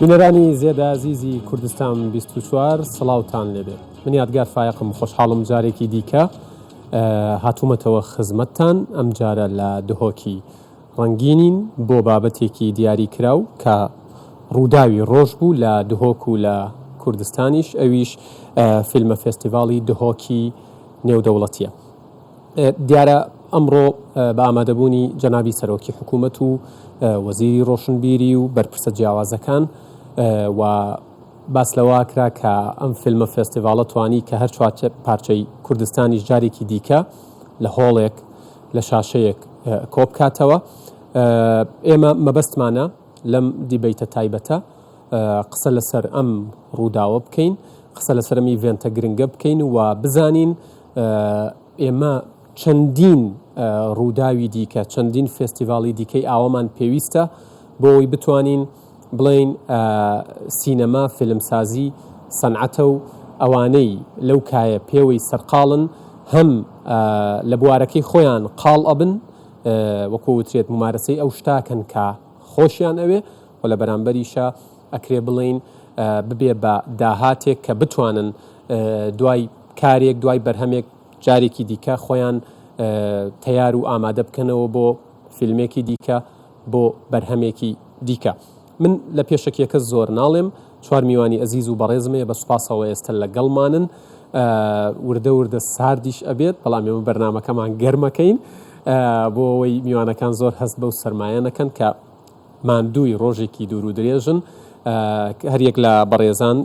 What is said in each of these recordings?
بینەرانی زێدە عزیزی کوردستان 24 سڵاوتان لێبێ. من یادگار فایقم، خۆشحاڵم جارێکی دیکە هاتوومەتەوە خزمەتتان ئەم جارە لە دهۆکی ڕەنگینین بۆ بابەتێکی دیاری کراو کە ڕووداوی ڕۆژ بوو لە دهۆک و لە کوردستانیش، ئەویش فیلمە فێستیڤاڵی دهۆکی نێودەوڵەتیە. دیارە ئەمڕۆ بە ئامادەبوونی جەنابی سەرۆکی حکوومەت و وەزیری ڕۆشنبیری و بەرپرسە جیاوازەکان و باس لەوە کرا کە ئەم فیلمە فێستیڤاڵە توانی کە هەر چوار پارچەی کوردستانیش جارێکی دیکە لە هۆڵێک لە شاشەیەک کۆبکاتەوە. ئێمە مەبەستمانە لەم دیبەیتە تایبەتە قسە لەسەر ئەم ڕووداوە بکەین، قسە لەسەر ئەم ئیڤێنتە گرنگە بکەین و بزانین ئێمە چەندین ڕووداوی دیکە، چەندین فێستیڤاڵی دیکەی ئاوامان پێویستە بۆ ئەوەی بتوانین بڵێین سینەما، فیلمسازی، سەنعەتە و ئەوانەی لەو کایە پێوەی سەرقاڵن هەم لە بوارەکەی خۆیان قاڵ ئەبن، وەکو وترێت ممارەسەی ئەو شتاکەن کە خۆشیان ئەوێ و لە بەرامبەریشە ئەکرێ بڵێین ببێ بە داهاتێک کە بتوانن دوای کارێک، دوای بەرهەمێک جارێکی دیکە خۆیان تەیار و ئامادە بکەنەوە بۆ فیلمێکی دیکە، بۆ بەرهەمێکی دیکە. من لە پێشەکیەکە زۆر ناڵێم، چوار میوانی ئەزیز و بەڕێزمێ بە سوپاسەوە ئێستا لەگەڵمانن، وردە وردە ساردیش ئەبێت، بەڵام ئێمە بەرنامەکەمان گەرمەکەین بۆ ئەوەی میوانەکان زۆر هەست بەو سەرمایەنەکەن کە ماندووی ڕۆژێکی دوور و درێژن. هەریەک لە بەڕێزان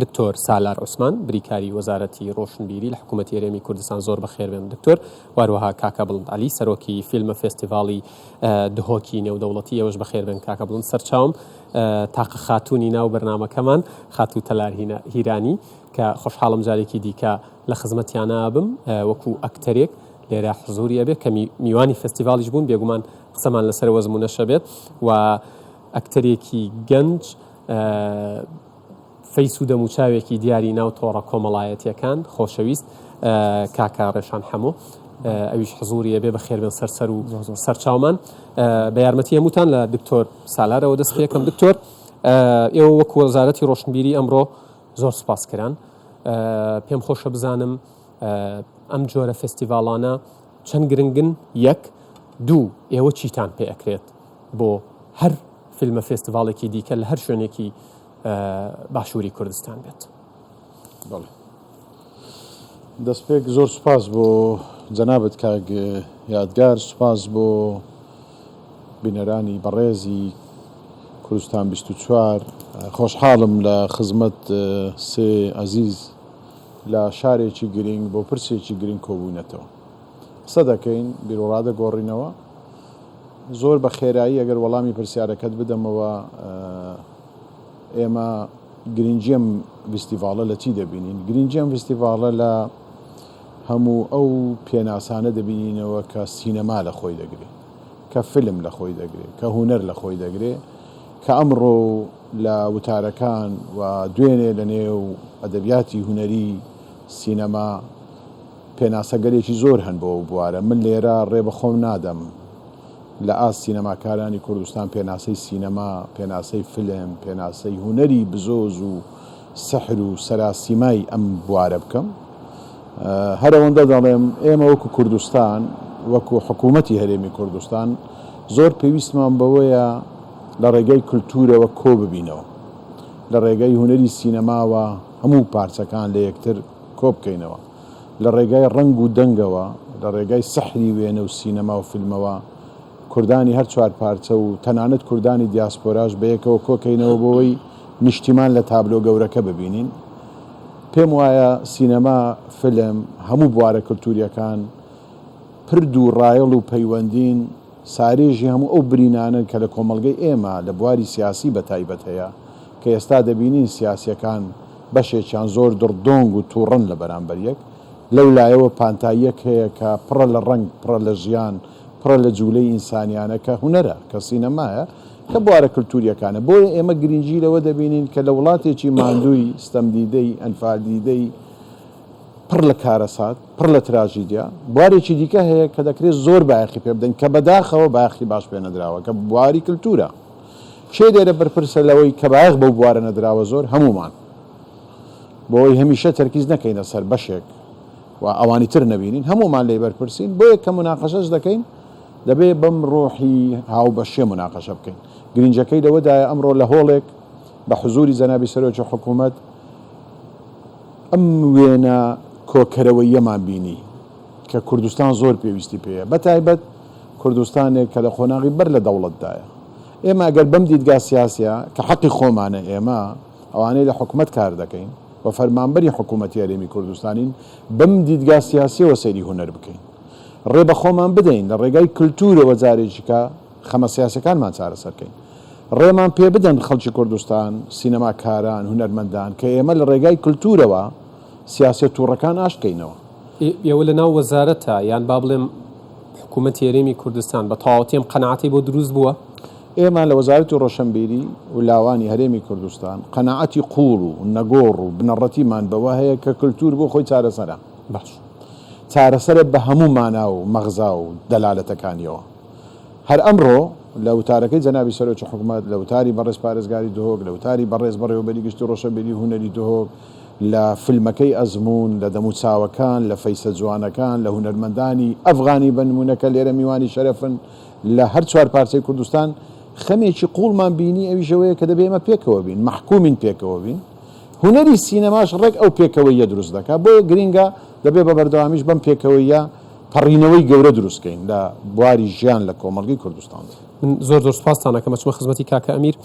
دکتۆر سالار عوسمان، بریکاری وەزارەتی ڕۆشنبیری لە حکوومەتی هەرێمی کوردستان، زۆر بەخێربێن دکتۆر. واروەها کاکە بڵند عەلی، سەرۆکی فیلمە فێستیڤاڵی دهۆکی نێودەوڵەتی، ئێوەش بەخێربێن کاکە بڵند. سەرچاوم تاقە خاتوونی ناو بەرنامەکەمان، خاتوو تەلار هیرانی، کە خۆشحاڵم جارێکی دیکە لە خزمەتیانە بم وەکو ئەکتەرێک لێرە حزوری ئەبێ کە میوانی فێستیڤاڵیش بوون، بێگومان قسەمان لەسەر وەزمونەشە بێت و ئەکتەرێکی گەنج، فەیس و دەموچاوێکی دیاری ناو تۆڕە کۆمەڵایەتیەکان، خۆشەویست کاکە ڕێشان هەموو، ئەویش حزوریە بێ بەخێربێن سەرسەر و سەرچاومان. بە یارمەتی هەمووتان لە دکتۆر سالارەوە دەست پێکەم. دکتۆر، ئێوە وەکو وەزارەتی ڕۆشنبیری ئەمڕۆ زۆر سوپاسکران. پێم خۆشە بزانم ئەم جۆرە فێستیڤاڵانە چەند گرنگن؟ یەک، دوو، ئێوە چیتان پێ ئەکرێت بۆ هەر فیلمە فێستیڤاڵێکی دیکە لە هەر شوێنێکی باشووری کوردستان بێت؟ دەستپێک زۆر سوپاس بۆ جەنابەت کاک یادگار، سوپاس بۆ بینەرانی بەڕێزی کوردستان 24. خۆشحاڵم لە خزمەت سێ عەزیز لە شارێکی گرنگ بۆ پرسێکی گرنگ کۆبوونەتەوە. قسە دەکەین، بیرۆڕادە گۆڕینەوە. زۆر بە خێرایی ئەگەر وەڵامی پرسیارەکەت بدەمەوە، ئێمە گرنگیەم فستیڤاڵە لە چی دەبینین؟ گرنگیەم فستیڤاڵە لە هەموو ئەو پێناسانە دەبینینەوە کە سینەما لە خۆی دەگرێت، کە فیلم لە خۆی دەگرێت، کە هونەر لە خۆی دەگرێت، کە ئەمڕۆ لە وتارەکان و دوێنێ لە نێو ئەدەبیاتی هونەری سینەما پێناسەگەرێکی زۆر هەن بۆ بوارە. من لێرە ڕێ بە خۆم نادەم لە ئاست سینەماکارانی کوردستان پێناسەی سینەما، پێناسەی فیلم، پێناسەی هونەری بزۆز و سەحر و سەراسیمای ئەم بوارە بکەم. هەرەوەندە دەڵێم ئێمە وەکو کوردستان، وەکو حکوومەتی هەرێمی کوردستان، زۆر پێویستمان بەوەیە لە ڕێگەی کولتورەوە کۆ ببینەوە، لە ڕێگەی هونەری سینەماوە هەموو پارچەکان لە یەکتر کۆ بکەینەوە، لە ڕێگای ڕنگ و دەنگەوە، لە ڕێگای سەحری وێنە و سینەما و فیلمەوە کوردانی هەر چوار پارچە و تەنانەت کوردانی دیاسپۆراش بەیەکەوە کۆکەینەوە بۆەوەی نیشتیمان لە تابلۆ گەورەکە ببینین. پێم وایە سینەما، فیلم، هەموو بوارە کولتوریەکان پرد و ڕایەڵ و پەیوەندین سارێژی هەموو ئەو برینانن کە لە کۆمەڵگەی ئێمە لە بواری سیاسی بەتایبەت هەیە، کە ئێستا دەبینین سیاسیەکان بەشێکیان زۆر دڕدۆنگ و تووڕەن لە بەرامبەر یەک، لەو لایەوە پانتاییەک هەیە کە پڕە لە ڕنگ، پڕە لە ژیان، پڕە لە جوولەی ئینسانیانە کە هونەرە، کە سینەمایە، کە بوارە کولتوریەکانە. بۆیە ئێمە گرنگی لەوە دەبینین کە لە وڵاتێکی ماندووی، ستەمدیدەی، ئەنفالدیدەی، پڕ لە کارەسات، پڕ لە تراژیدیا، بوارێکی دیکە هەیە کە دەکرێت زۆر بایەخی پێ بدەین کە بەداخەوە بایەخی باش پێ نەدراوە، کە بواری کولتورە. چێ لێرە بەرپرسە لەوەی کە بایەغ بەو بوارە نەدراوە زۆر هەمومان بۆی هەمیشە تەرکیز نەکەینە سەر بەشێک و ئەوانی تر نەبینین هەمومان لێ بەرپرسین بۆیە کە مناقەشەش دەکەین دەبێ بەم ڕۆحی هاوبەشێ مناقەشە بکەین گرنگەکەی لەوەدایە ئەمڕۆ لە هۆڵێک بە حزوری جەنابی سەرۆکی حکوومەت ئەم وێنە کۆکەرەوەیەمان بینی کە کوردستان زۆر پێویستی پێیە بەتایبەت کوردستانێک کە لە خۆناغی بەر لە دەوڵەتدایە ئێمە ئەگەر بەم دیدگا سیاسیە کە حەقی خۆمانە ئێمە ئەوانەی لە حکوومەت کار دەکەین و فەرمانبەری حکوومەتی هەرێمی کوردستانین بەم دیدگا سیاسیەوە سەیری هونەر بکەین ڕێ بە خۆمان بدەین لە ڕێگای کللتورەوە جارێکیکە خەمە سیاسەکانمان چارەسەرکەین ڕێمان پێ بدەن خەڵکی کوردستان سینەماکاران هونەرمەندان کە ئێمە لە ڕێگای کللتورەوە سیاسەت تووڕەکان ئاشکەینەوە ئێوە لە ناو وەزارەتە یان با بڵێم حکوومەتی هەرێمی کوردستان بە تەواوەتیم قەناعەتی بۆ دروست بووە ئێمە لە وەزارەتی ڕۆشنبیری و لاوانی هەرێمی کوردستان قەناعەتی قوڵ و نەگۆڕ و بنەڕەتیمان بەوە هەیە کە کللتور بۆ خۆی چارەسەرە باش چارەسەرە بە هەموو مانا و مەغزا و دەلالەتەکانیەوە هەر ئەمڕۆ لە وتارەکەی جەنابی سەرۆکی حکوومەت لە وتاری بەڕێز پارێزگاری دهۆک لە وتاری بەڕێز بەڕێوەبەری گشتی ڕۆشنبیری هونەری دهۆک لە فیلمەکەی ئەزمون لە دەمو چاوەکان لە فەیسە جوانەکان لە هونەرمەندانی ئەفغانی بنمونونەکە لێرە میوانی شەرەفن لە هەر چوار پارچەی کوردستان خەمێکی قوڵمان بینی ئەویشەوەیە کە دەبێ ئێمە پێکەوە بین محکومین پێکەوە بین هونەری سینەماش ڕێک ئەو پێکەوەیە دروست دەکات بۆ گرینگە دەبێ بە بەردەوامیش بەم پێکەوەیە پەڕینەوەی گەورە دروستکەین لە بواری ژیان لە کۆمەڵگەی کوردستان من زۆر سوپاسانە کە مەچمە خزمەتی کاکە ئەمیر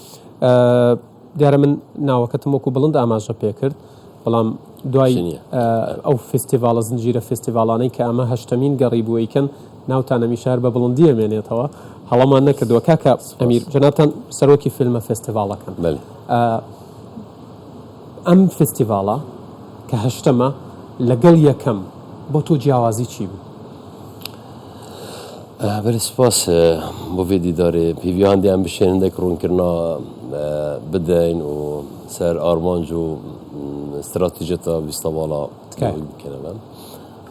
دیارە من ناوەکەتم وەکو بڵند ئاماژە پێکرد بەڵام دوای ئەو فستیڤالە زنجیرە فستیڤالانەی کە ئەمە هەشتمین گەڕی بوویکەن ناوتانەمی شار بە بڵندی ئەمێنێتەوە هەڵەمان نەکردووە کاکە ئەمیر جەنابتان سەرۆکی فیلمە فستیڤالەکەن ئەم فستیڤالە کە هەشتمە لەگەڵ یەکەم بۆ تۆ جیاوازی چی بوو؟ بەێ سپاس بۆ vê dîdarê pîviya hindê em bişênindek ڕوونکردنا بدەین و سەر ئارمانج و استراتیژێتە ویستاڤاڵا بکەنەوە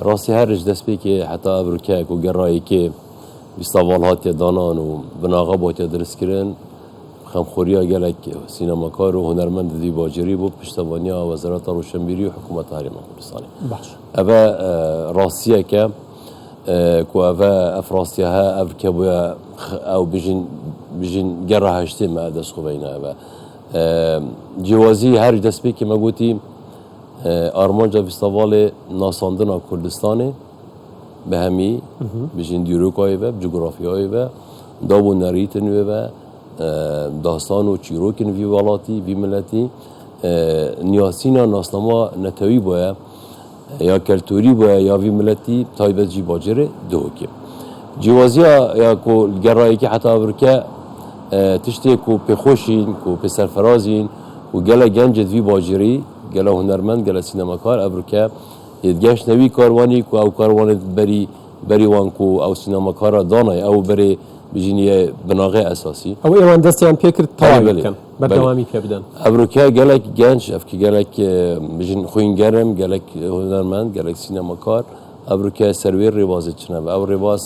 ڕاستی هەرش دەستپێکێ حتا ئەڤروکایەک و گەڕایەکێ ویستاڤاڵ هاتیە دانان و بناغا بۆتیە دروستکردن خەمخۆریە gelek سینەماکار و هونەرمەند دی باجری بۆ پشتەوانیا وەزارەتە ڕۆشنبیری و حکوومەتە هەرێمی کوردستانی ئەvە ڕاستیەکە ku eve ev rastiya he ev kebuya ew bijîn gera heştê me destxweyne eve cîwazî her destpêkê me gotî armanca vîstavalê nasandina Kurdistanê bi hemî bijîn dîrokayê ve cugorafiyayê ve dabû nerîtin wê ve dastan û çîrokên vî welatî vî milletî niyasîna nasnama netewî boye یا کلتوری باید یا وی ملتی تایبەت جی باجره دهوکی جوازیا یا کو گرایی که حتی افریقا تشتی کو پخوشین کو پسرفرازین و گله گنجت وی باجری گله هنرمند گله سینماکار افریقا یدگش نوی کاروانی کو او کاروان بری وان کو او سینماکار دانای او بری بجینیه بناغه اساسی او ایوان دستیان پیکرد تاوی کن بردوامی پی بدن افریقا گلک گنج افکی گلک بجین خوینگرم گلک هنرمند گلک سینماکار افریقا سرویر رواز چنه و او رواز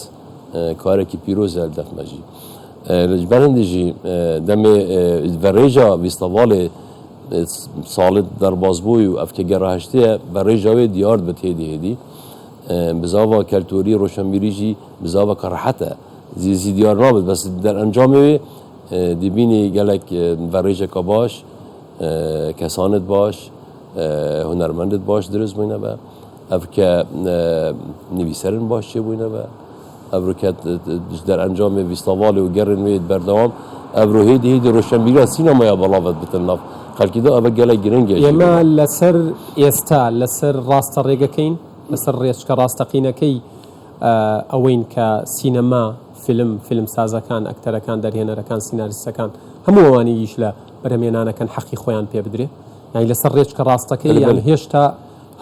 کاره کی پیروز الدف مجی برندجی دمی ورژا ویستاوال سالت در بازبوی و افکی گرهشته ورژاوی دیار بتهدی هدی بزاوا کلتوری روشنبیریجی بزاوا کارحته زی دیار نابد بس در انجامه دیبینی گلک ورژه کا باش کسانت باش هنرمندت باش درست بوینه با افکه نویسرن باش چه بوینه با افروکت در انجام ویستاوال و گرن وید بردوام افروهی دی روشنبیری سینمایا بلاوت بتناف خلکی دا ابا گلک گرنگه یما لسر استا لسر راست ڕێگەکەین لەسەر ڕێچکە ڕاستەقینەکەی ئەوەین کە سینەما فیلم سازەکان ئەکتەرەکان دەرهێنەرەکان سیناریستەکان هەموو ئەوانەیش لە بەرهەمێنانەکان حەقی خۆیان پێ بدرێ یعنی لەسەر ڕێچکە ڕاستەکەی یان هێشتا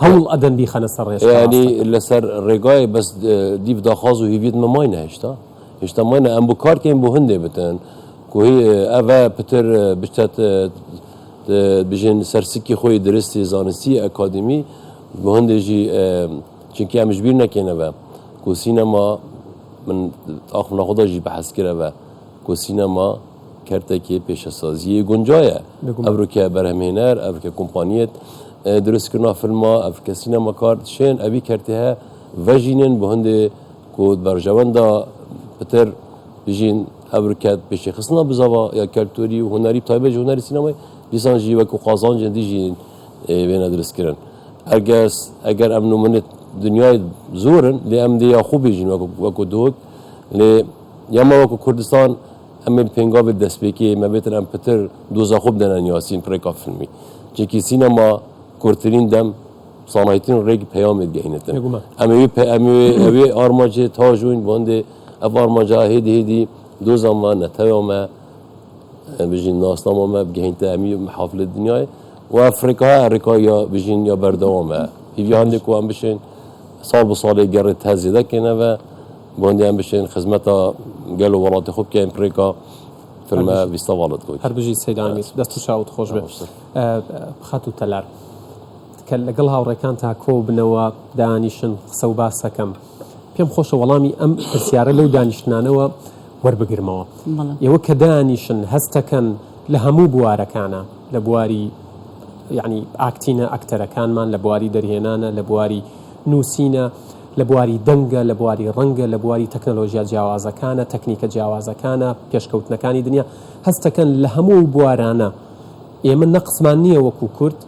هەوڵ ئەدەن بیخەنە سەر ڕێچکە ینی لەسەر ڕێگای بەس دیو داخواز و هیویت مەماینە هێشتا ماینە ئەم بۆ کارکەین بۆ هەندێ بتن کوهی ئەڤە پتر بشتێت بژێن سەرسکی خۆی درستی زانستی ئەکادمی بۆ هەندێژی چونکی ئەمش بیر نەکەینەوە کو سینەما من آخر نخودا جی بحث کرده و که سینما کارتێکی پێشەسازیی گونجایە ئەوروکە بەرهەمهێنەر ئەوروکە کۆمپانیەت دروستکردنا فیلما ئەوروکە سینەماکار شێن ئەوی کارتێ ڤژینن بۆ هەندێ کۆت بەرژەوەندا پتر بژین ئەوروکات پێشی خستنا بزاوە یا کەلتوری و هوەری تایبەت هوەری سینەمای دیسانجی وەکو قازانجێن دیژین وێنە دروستکردن ئەگەر ئەم نمونێت دنیای زۆرن لێ ئەم دێ یا خوب بێژین وەکو دۆک لێ یاما وەکو کوردستان ئەمێ پێنگاوێت دەستپێکی مەبێتن ئەم پتر دۆزە خوب دەنەن یاسین پرێکا فیلمی چێکی سینەما کورتترین دەم سانایتین ڕێکی پەیامێت گەهینێتن ئەوێ ئارماجێ تاژوین بۆندێ ئەف ئارماجا هێدی دۆزەمە نەتەوەمە بژین ناسنامەمە بگەهینتە ئەمی محافلە دنیای و ئەفریقا یا بژین یا بەردەوامە هیوی هەندێک و ئەم بشین ساڵ بە ساڵێک گەڕێت تەزیێ دەکەنەوە بۆندێ ئەم بشین خزمەتە گەل و وڵاتی خوب کەین پرێکا فیلمە ویستاڤاڵت گوت هەربژی سەیدامی دەست و چاوت خۆش بێ خەت و تەلار کە لەگەڵ هاوڕێکان تا کۆ بنەوە دانیشن قسە و باسەکەم پێم خۆشە وەڵامی ئەم پرسیارە لەو دانیشتانەوە وەربگرمەوە ئێوە کە دانیشن هەستەکەن لە هەموو بوارەکانە لە بواری یعنی ئاکتینە ئەکتەرەکانمان لە بواری دەرهێنانە لە بواری نووسینە لە بواری دەنگە لە بواری ڕەنگە لە بواری تەکنەلۆژیا جیاوازەکانە تەکنیکە جیاوازەکانە پێشکەوتنەکانی دنیا هەستەکەن لە هەموو بوارانە ئێمە نەقسمان نییە وەکو کورد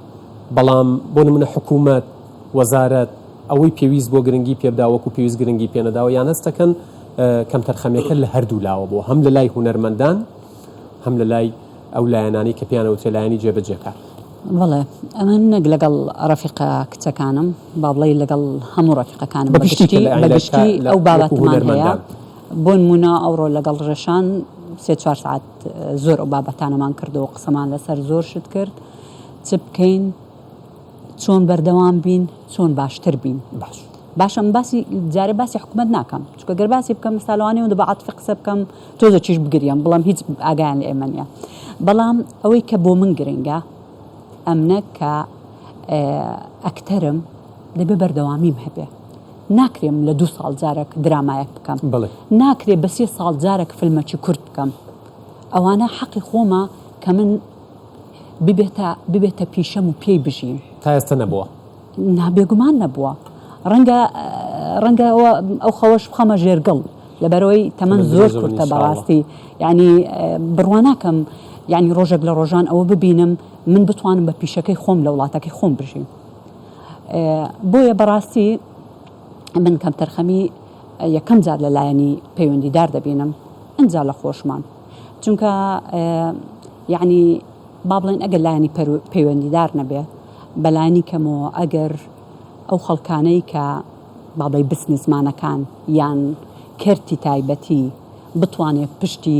بەڵام بۆ نمونە حکوومەت وەزارەت ئەوەی پێویست بۆ گرنگی پێبدا وەکو پێویست گرنگی پێنەداوە یان هەستەکەن کەم تەرخەمەکە لە هەردوو لاوە بۆ هەم لە لای هونەرمەندان هەم لە لای ئەو لایەنانی کە پیانەوە تێلایەنی جێبەجێکار بەڵێ ئەمە نەک لەگەڵ ڕەفیقە کچەکانم با بڵێ لەگەڵ هەموو ڕەفیقەکانم بەگشتی ئەو بابەتمان هەیە بۆ نمونە ئەوڕۆ لەگەڵ ڕێشان 3-4 ساعت زۆر ئەو بابەتانەمان کردەوە قسەمان لەسەر زۆر شت کرد چ بکەین چۆن بەردەوام بین چۆن باشتر بین باشم باسی جارێ باسی حکوومەت ناکەم چونکە گەر باسی بکەم مستاڵوانی و بە عاتفی قسە بکەم تۆزە چیش بگریم بەڵام هیچ ئاگایان لە ئێمە نیە بەڵام ئەوەی کە بۆ من گرنگە ئەمنە کە ئەکتەرم دەبێ بەردەوامیم هەبێ ناکرێم لە 2 ساڵ جارێک درامایەک بکەم ناکرێ بە 3 ساڵ جارێک فیلمەکی کورد بکەم ئەوانە حەقی خۆمە کە من ببێتە پیشەم و پێی بژیم تا ئێستا نەبووە نابێگومان نەبووە ڕەنگە ئەو خەوەش بخەمە ژێرگەڵ لەبەرەوەی تەمەن زۆر کورتە بەڕاستی یعنی بڕواناکەم یعنی ڕۆژێک لە ڕۆژان ئەوە ببینم من بتوانم بە پیشەکەی خۆم لە وڵاتەکەی خۆم بژیم بۆیە بەڕاستی من کەم تەرخەمی یەکەم جار لەلایەنی پەیوەندیدار دەبینم ئەنجا لە خۆشمان چونکە یعنی با بڵێن ئەگەر لایەنی پەیوەندیدار نەبێ بەلایەنی کەمەوە ئەگەر ئەو خەڵکانەی کە بابڵێ بسنسمانەکان یان کەرتی تایبەتی بتوانێت پشتی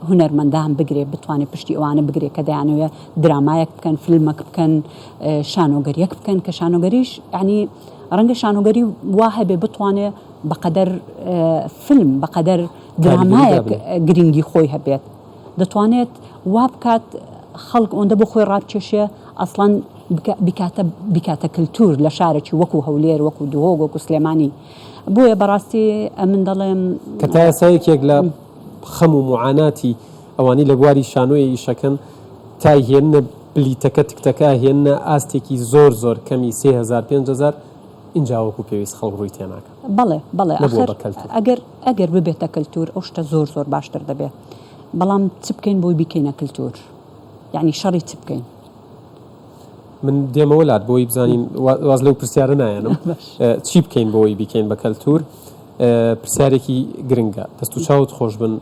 هونەرمەندان بگرێ بتوانێت پشتی ئەوانە بگرێ کە دەیانەوێت درامایەک بکەن فیلمەک بکەن شانۆگەریەک بکەن کە شانۆگەریش ینی ڕەنگە شانۆگەری وا هەبێ بتوانێت بەقەدەر فیلم بەقەدەر درامایەک گرنگی خۆی هەبێت دەتوانێت وا بکات خەڵک ئەوەندە بۆ خۆی ڕابکێشێ ئەسڵان بکاتە کللتور لە شارێکی وەکو هەولێر وەکو دوهۆگ وەکو سلێمانی بۆیە بەڕاستی من دەڵێم کە تا ئێسایەکێک لە خەم و معاناتی ئەوانی لە بواری شانۆی ئیشەکەن تا هێنە بلیتەکە تکتەکە هێنە ئاستێکی زۆر کەمی 3,000-5,000 اینجا وەکو پێویست خەڵک ڕووی تێناکە بەڵێ ئەگەر ببێتە کللتور ئەو شتە زۆر باشتر دەبێت بەڵام چ بکەین بۆی بیکەینە کللتور یعنی شەڕی چ بکەین من دێمەوە لات بۆی بزانین واز لەو پرسیارە نایەنم چی بکەین بۆی بیکەین بە کەلتور پرسیارێکی گرنگە دەست و چاوت خۆش بن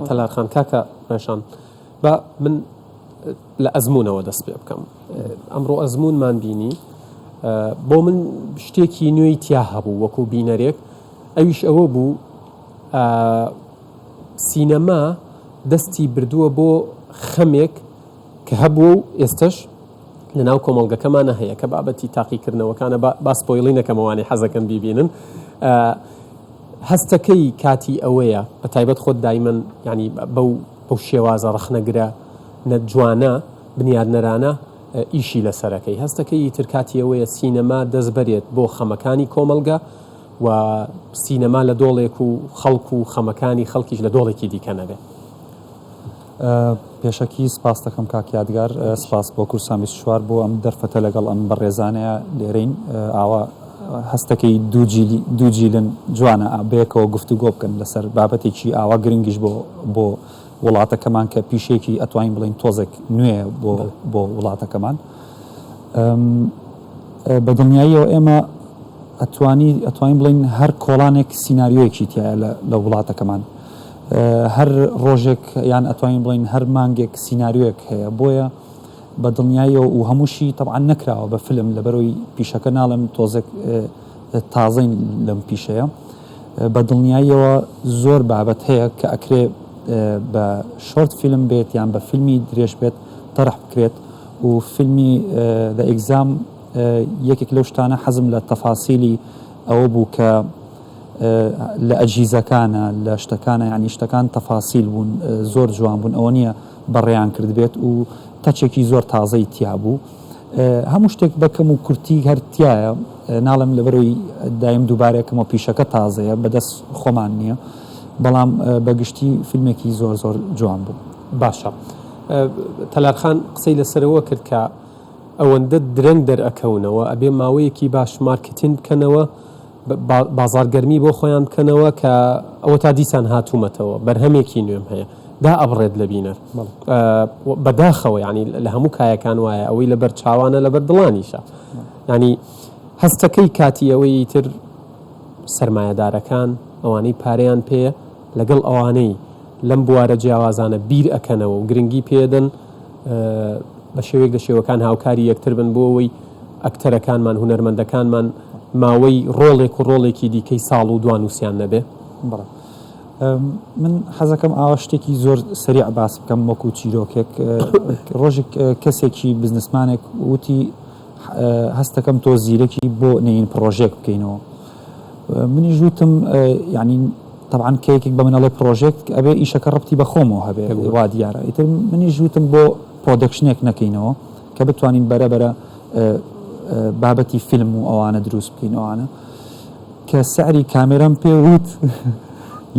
تەلارخان کاکە ڕێشان بە من لە ئەزمونەوە دەست پێ بکەم ئەمڕۆ ئەزمونمان بینی بۆ من شتێکی نوێی تیا هەبوو وەکو بینەرێک ئەویش ئەوە بوو سینەما دەستی بردووە بۆ خەمێک کە هەبوو و ئێستش لە ناو کۆمەڵگەکەمانە هەیە کە بابەتی تاقیکردنەوەکانە باسپۆیلی نەکەمەوانی حەزەکەن بیبینن هەستەکەی کاتی ئەوەیە بە تایبەت خۆت دایمەن ینی بەو شێوازە ڕەخنەگرە نەجوانە بنیادنەرانە ئیشی لەسەرەکەی هەستەکەی ترکاتی ئەوەیە سینەما دەستبەرێت بۆ خەمەکانی کۆمەلگە و سینەما لە دۆڵێک و خەڵک و خەمەکانی خەڵکیش لە دۆڵێکی دیکە نەبێت پێشەکی سپاس دەکەم کاک یادگار سپاس بۆ کورسان 24 بۆ ئەم دەرفەتە لەگەڵ ئەم بەڕێزانەیە لێرەین ئاوا هەستەکەی دووجیلن جوانە بەیەکەوە گفتوگۆ بکەن لەسەر بابەتێکی ئاوا گرنگیش بۆ وڵاتەکەمان کە پیشێکی ئەتوانین بڵین تۆزێک نوێ بۆ وڵاتەکەمان بە دڵنیاییەوە ئێمە ئەتوانین بڵین هەر کۆڵانێک سیناریۆیەکی تایە لە وڵاتەکەمان هەر ڕۆژێک یان ئەتوانین بڵین هەر مانگێک سیناریۆیەک هەیە بۆیە بە دڵنیاییەوە و هەمووشی تەبعاً نەکراوە بە فیلم لەبەرەوەی پیشەکە ناڵم تۆزێک تازەین لەم پیشەیە بە دڵنیاییەوە زۆر بابەت هەیە کە ئەکرێ بە شۆرت فیلم بێت یان بە فیلمی درێژ بێت تەرح بکرێت و فیلمی لە ئێگزام یەکێک لەو شتانە حەزم لە تەفاسیلی ئەوە بوو کە لە ئەجیزەکانە لە شتەکانە ینی شتەکان تەفاسیل بوون زۆر جوان بوون ئەوە نییە بەڕێیان کرد بێت و تەچێکی زۆر تازەی تیا بوو هەموو شتێک بەکەم و کورتی هەرتیایە ناڵم لەبەرەوەی دایم دووبارێکەوە پیشەکە تازەیە بەدەست خۆمان نییە بەڵام بەگشتی فیلمێکی زۆر زۆر جوان بوو باشە تەلارخان قسەی لەسەرەوە کرد کە ئەوەندە درەنگ دەرئەکەونەوە ئەبێ ماوەیەکی باش مارکتین بکەنەوە بازارگەرمی بۆ خۆیان بکەنەوە کە ئەوە تا دیسان هاتوومەتەوە بەرهەمێکی نوێم هەیە دا ئەبڕێت لە بینەر بەداخەوە ینی لە هەموو کایەکان وایە ئەوەی لەبەر چاوانە لەبەر دڵانیشە ینی هەستەکەی کاتی ئەوەی تر سەرمایەدارەکان ئەوانەی پارەیان پێ لەگەڵ ئەوانەی لەم بوارە جیاوازانە بیر ئەکەنەوە و گرنگی پێدەن بە شێوەیەک لە شێوەکان هاوکاری یەکتر بن بۆ ئەوەی ئەکتەرەکانمان هونەرمەندەکانمان ماوەی ڕۆڵێک و ڕۆڵێکی دیکەی ساڵ و دوانوسیان نەبێ من حەزەکەم ئاوا شتێکی زۆر سریع باس بکەم وەکو چیرۆکێک ڕۆژێک کەسێکی بزنسمانێک وتی هەستەکەم تۆ زیرەکی بۆ نین پرۆژێک بکەینەوە منی ژوتم ینی طبعاً کەیەکێک بە منەڵێ پرۆژێکت ئەبێ ئیشەکە ڕەبتی بە خۆمەوە هەبێ وا دیارە ئیتر منی ژوتم بۆ پرۆدەکشنێک نەکەینەوە کە بتوانین بەرەبەرە بابەتی فیلم و ئەوانە دروست بکەینەوەوانە کە سعری کامێرەم پێ وت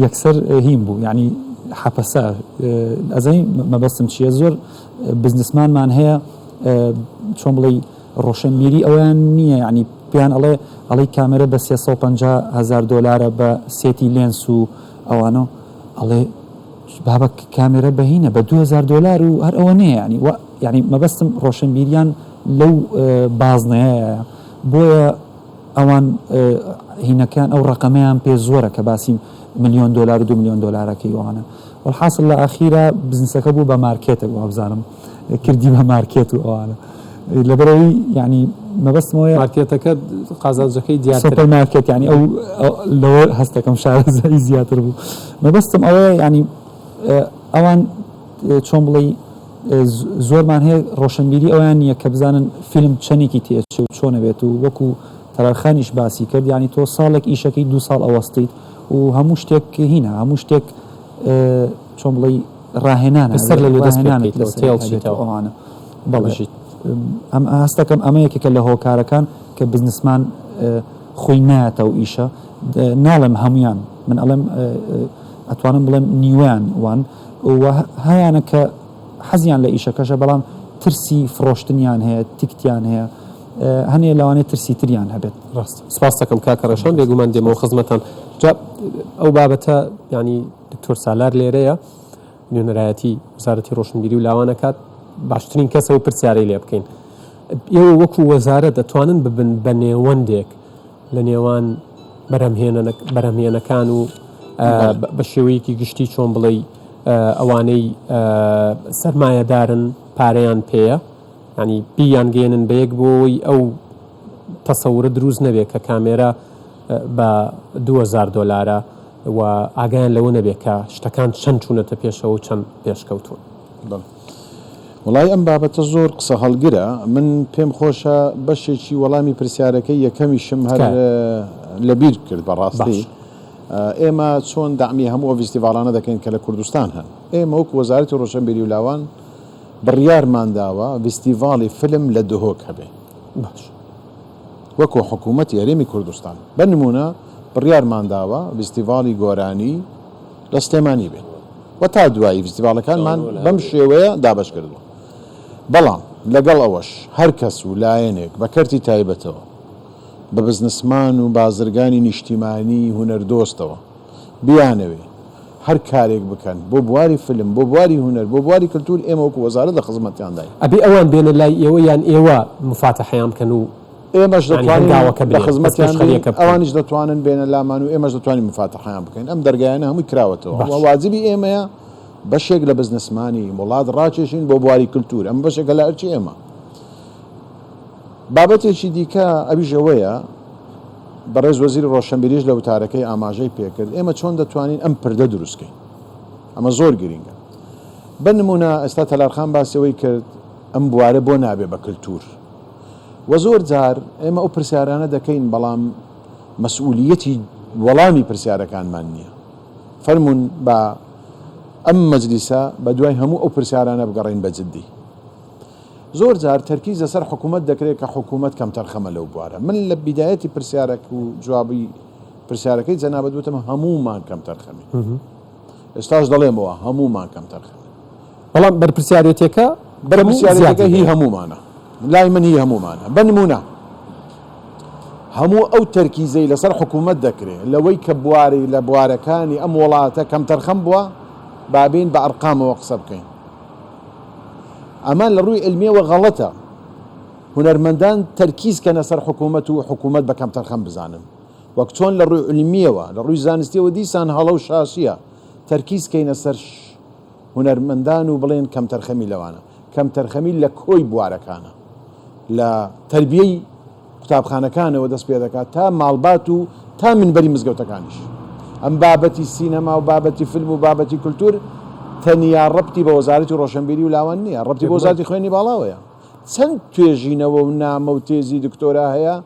یەکسەر هیم بوو ینی حەپەسە ئەزای مەبەستم چییە زۆر بزنسمانمان هەیە چۆن بڵێ ڕۆشنبیری ئەویان نییە ینی پێیان ئەڵێ کامێرە بە 350,000 دۆلارە بە سێتی لێنس و ئەوانە ئەڵێ بابە کامێرە بەهینە بە 2,000 دۆلار و هەر ئەوە نەیە ینی مەبەستم ڕۆشنبیریان لەو بازنەیە بۆیە ئەوان هینەکان ئەو ڕقەمەیان پێ زۆرە کە باسی ملیۆن دۆلار و 2 ملیۆن دۆلارەکەی وانە والحاصل لە ئاخیرە بزنسەکە بوو بە مارکێتێک وابزانم کردی بە مارکێت و ئەوانە لەبەرەوەی ینی مەبەستمەوەی مارکێتەکە قازانجەکەی دیاتر سوپەر مارکێت ینی ئەو لەوە هەستەکەم شارەزایی زیاتر بوو مەبەستم ئەوەیە ینی ئەوان چۆن بڵێ زۆرمان هەیە ڕۆشنبیری ئەویان نییە کە بزانن فیلم چەندێکی تێچێ و چۆنە بێت و وەکو تەلارخانیش باسی کرد ینی تۆ ساڵێک ئیشەکەی 2 ساڵ ئەوەستیت و هەموو شتێک هینە هەموو شتێک چۆن بڵێ ڕاهێنانە سەر لە تێڵچیتەوەوانە بەڵێژیت ئەم هەستەکەم ئەمە یەکێکە لە هۆکارەکان کە بزنسمان خۆی نایەتە و ئیشە ناڵێم هەمویان من ئەڵێم ئەتوانم بڵێم نیویان وان هەیەە کە حەزیان لە ئیشەکەشە بەڵام ترسی فرۆشتنیان هەیە تیکتیان هەیە هەنێ لەوانێت ترسی تریان هەبێت ڕاست سپاس دەکەم کاکەڕەشان بێگومان دێمەوە خزمەتان ئەو بابەتە ینی دکتۆر سالار لێرەیە نوێنەرایەتی وەزارەتی ڕۆشنبیری و لاوانەکات باشترین کەسە و پرسیارەی لێ بکەین ئێوە وەکو وەزارەت دەتوانن ببن بە نێوەندێک لە نێوان بەرهەمهێنەکان و بە شێوەیەکی گشتی چۆن بڵێ ئەوانەی سەرمایەدارن پارەیان پێیە ینی بیان گێنن بە یەک بۆەوەی ئەو تەسەورە دروست نەبێت کە کامێرە بە 2,000 دۆلارە و ئاگایان لەوە نەبێت کە شتەکان چەند چوونەتە پێشەوە و چەند پێشکەوتون وڵای ئەم بابەتە زۆر قسە هەڵگرە من پێم خۆشە بەشێکی وەڵامی پرسیارەکەی یەکەمیشم هەر لەبیر کرد بەڕاستی ئێمە چۆن دامی هەموو فیستیڤالانە دەکەین کە لە کوردستان هەن ئێمە وەک وەزارەتی ڕۆشنبیری و لاوان بڕیارمانداوە فیستیڤاڵی فیلم لە دهۆک هەبێ باش وەکو حکوومەتی هەرێمی کوردستان بە نمونە بڕیارمانداوە فیستیڤاڵی گۆرانی لە سلێمانی بێ و تا دوایی فستیڤاڵەکانمان بەم شێوەیە دابش کردووە. بەڵام لەگەڵ ئەوەش هەر کەس و لایەنێک بە کەرتی تایبەتەوە بە بزنسمان و بازرگانی نیشتیمانی هونەردۆستەوە بیانەوێ هەر کارێک بکەن بۆ بواری فیلم، بۆ بواری هونەر، بۆ بواری کللتور، ئێمە وەکو وەزارەت لە خزمەتیاندای. ئەبێ ئەوان بێنە لای ئێوە یان ئێوە مفاتەحەیان بکەن و ئێمەش دەتوانین لە خزمەتیان ئەوانیش دەتوانن بێنە لامان و ئێمەش دەتوانین مفاتەحیان بکەین. ئەم دەرگایانە هەمووی کراوەتەوە. واجبی ئێمەیە بەشێک لە بزنسمانی وڵات ڕاکێشین بۆ بواری کللتور. ئەم بەشێکە لە ئەرچی ئێمە. بابەتێکی دیکە ئەویش ئەوەیە بەڕێز وەزیری ڕۆشنبیریش لە وتارەکەی ئاماژەی پێکرد ئێمە چۆن دەتوانین ئەم پردە دروستکەین. ئەمە زۆر گرینگە. بنمونە ئێستا تەلارخان باسیەوەی کرد ئەم بوارە بۆ نابێ بە کللتور. و زۆر جار ئێمە ئەو پرسیارانە دەکەین بەڵام مەسئولیەتی وەڵامی پرسیارەکانمان نییە. فەرمونون بە ئەم مەجلیسە بە دوای هەموو ئەو پرسیارانە بگەڕین بە جددی. زۆر جار تەرکیز لەسەر حکوومەت دەکرێت کە حکوومەت کەم تەرخەمە لەو بوارە. من لە بیدایەتی پرسیارێک و جوابی پرسیارەکەی جەنابەت وتم هەموومان کەم تەرخەمی. ئێستاش دەڵێمەوە هەموومان کەم تەرخەمی. بەڵام بەرپرسیارەتێکە بەرپرسیارەتەکە هی هەموومانە. لای من هی هەموومانە. بنمونە هەموو ئەو تەرکیزەی لەسەر حکوومەت دەکرێت لەوەی کە بواری لە بوارەکانی ئەم وڵاتە کەم تەرخەم بووە بابین بە ئەرقامەوە قسە بکەین. ئەمان لە ڕووی علمیەوە غەڵەتە. هونەرمەندان تەرکیزکەنە سەر حکوومەت و حکوومەت بە کەم تەرخەم بزانن. وەک چۆن لە ڕووی علمیەوە لە ڕووی زانستیەوە دیسان هەڵە و شاشیە تەرکیزکەینە سەر هونەرمەندان و بڵێن کەم تەرخەمی لەوانە. کەم تەرخەمی لە کۆی بوارەکانە لە تربیەی قوتابخانەکانەوە دەست پێ دەکات تا ماڵبات و تا منبەری مزگەوتەکانیش. ئەم بابەتی سینەما و بابەتی فیلم و بابەتی کللتور تەنیا ڕەبتی بە وەزارەتی ڕۆشنبیری و لاوان نییە، ڕەبتی بە وەزارەتی خوێنی باڵاوەیە. چەند توێژینەوە و نامە و تێزی دکتۆرا هەیە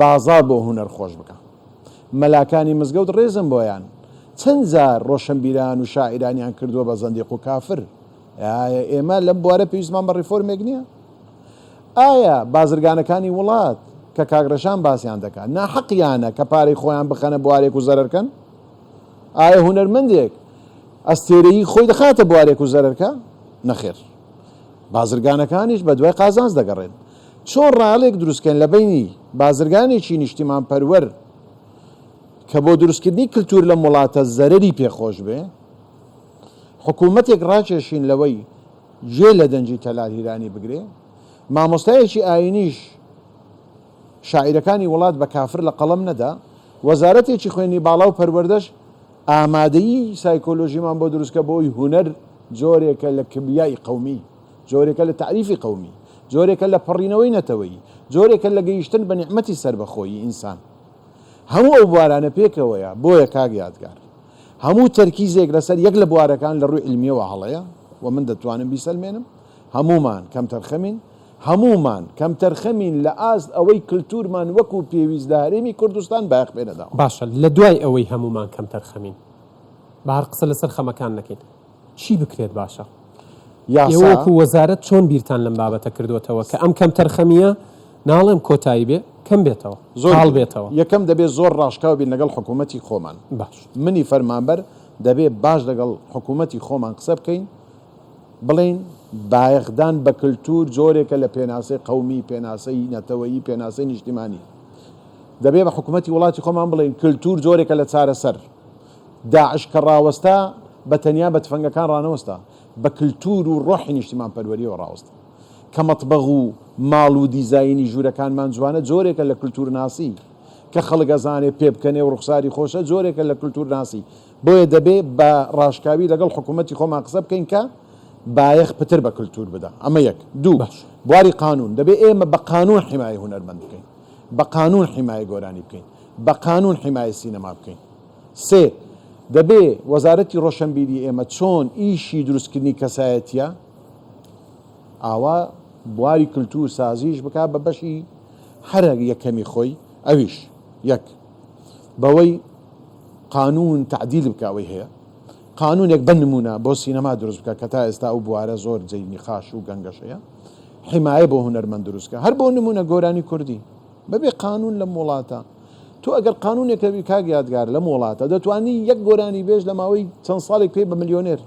بازار بۆ هونەر خۆش بکە. مەلاکانی مزگەوت ڕێزم بۆیان چەند جار ڕۆشنبیران و شاعیرانیان کردووە بە زەندیق و کافر. ئێمە لەم بوارە پێویستمان بە ڕیفۆرمێک نییە؟ ئایا بازرگانەکانی وڵات کە کاگرەشان باسییان دەکات ناحەقیانە کە پارەی خۆیان بخەنە بوارێک و زەرەرکەن؟ ئایا هونەرمەندێک ئەستێرەیی خۆی دەخاتە بوارێک و زەرەرکە؟ نەخێر. بازرگانەکانیش بە دوای قازانج دەگەڕێن. چۆن ڕاڵێک دروستکەن لە بینی بازرگانێکی نیشتیمان پەروەر کە بۆ دروستکردنی کللتور لە وڵاتە زەرەری پێخۆش بێ، حکوومەتێک ڕاکێشین لەوەی گوێ لە دەنجی تەلار هیرانی بگرێ، مامۆستایەکی ئاینیش شاعیرەکانی وڵات بە کافر لە قەڵەم نەدا، وەزارەتێکی خوێنی باڵا و پەروەردەش ئامادەیی سایکۆلۆژیمان بۆ دروستکە بۆی هونەر جۆرێکە لە کبریایی قەومی، جۆرێکە لە تعریفی قەومی، جۆرێکە لە پەڕینەوەی نەتەوەی، جۆرێکە لە گەیشتن بە نیعمەتی سەربەخۆیی ئینسان. هەموو ئەو بوارانە پێکەوەیە بۆیە کاک یادگار هەموو تەرکیزێک لەسەر یەک لە بوارەکان لە ڕووی علمیەوە هەڵەیە و من دەتوانم بیسەلمێنم هەمومان کەم تەرخەمین، هەمومان کەم تەرخەمین لە ئاست ئەوەی کللتورمان وەکو پێویست لە هەرێمی کوردستان بایەخ پێنەداوە. باشە لە دوای ئەوەی هەمومان کەم تەرخەمین بە هەر قسە لەسەر خەمەکان نەکەین چی بکرێت باشە؟ وەکو وەزارەت چۆن بیرتان لەم بابەتە کردوێتەوە کە ئەم کەم تەرخەمیە ناڵێم کۆتایی بێ کەم بێتەوە زۆر بێتەوە؟ یەکەم دەبێت زۆر ڕاشکاو بین لەگەڵ حکوومەتی خۆمان. باش منی فەرمانبەر دەبێت باش لەگەڵ حکوومەتی خۆمان قسە بکەین بڵین بایەخدان بە کللتور جۆرێکە لە پێناسەی قەومی، پێناسەی نەتەوەیی، پێناسەی نیشتیمانی. دەبێت بە حکوومەتی وڵاتی خۆمان بڵین کللتور جۆرێکە لە چارەسەر. داعش کە ڕاوەستا بە تەنیا بە تفەنگەکان ڕانەوەستا، بە کللتور و ڕۆحی نیشتیمان پەروەریەوە ڕاوەستا. کە مەطبەغ و ماڵ و دیزاینی ژوورەکانمان جوانە جۆرێکە لە کللتور ناسی، کە خەڵک ئەزانێ پێ بکەنێ و ڕوخساری خۆشە جۆرێکە لە کللتور ناسی. بۆیە دەبێت بە ڕاشکاوی لەگەڵ حکوومەتی خۆمان قسە بکەین کە بایەخ پتر بە کللتور بدە. ئەمە یەک. دوو، بواری قانون دەبێت ئێمە بە قانون حیمای هونەرمەند بکەین، بە قانون حیمای گۆرانی بکەین، بە قانون حیمای سینەما بکەین. سێ، دەبێت وەزارەتی ڕۆشنبیری ئێمە چۆن ئیشی دروستکردنی کەسایەتیە ئاوا بواری کللتور سازیش بک بە بەشی هەرە یەکەمی خۆی. ئەویش یەک بەوەی قانون تعدیل بکەوەی هەیە، قانونێک بنمونە بۆ سینەما دروست بکە کە تا ئێستا ئەو بوارە زۆر جەینی خاش و گەنگەشەیە، حیمایە بۆ هونەرمەند دروستکە. هەر بۆ نمونە گۆرانی کوردی بەبێ قانون لە وڵاتە تۆ ئەگەر قانونێکەوی کاک یادگار لەم وڵاتە دەتوانی یەک گۆرانی بێژ لە ماوەی چەند ساڵێک پێی بە ملیۆنێر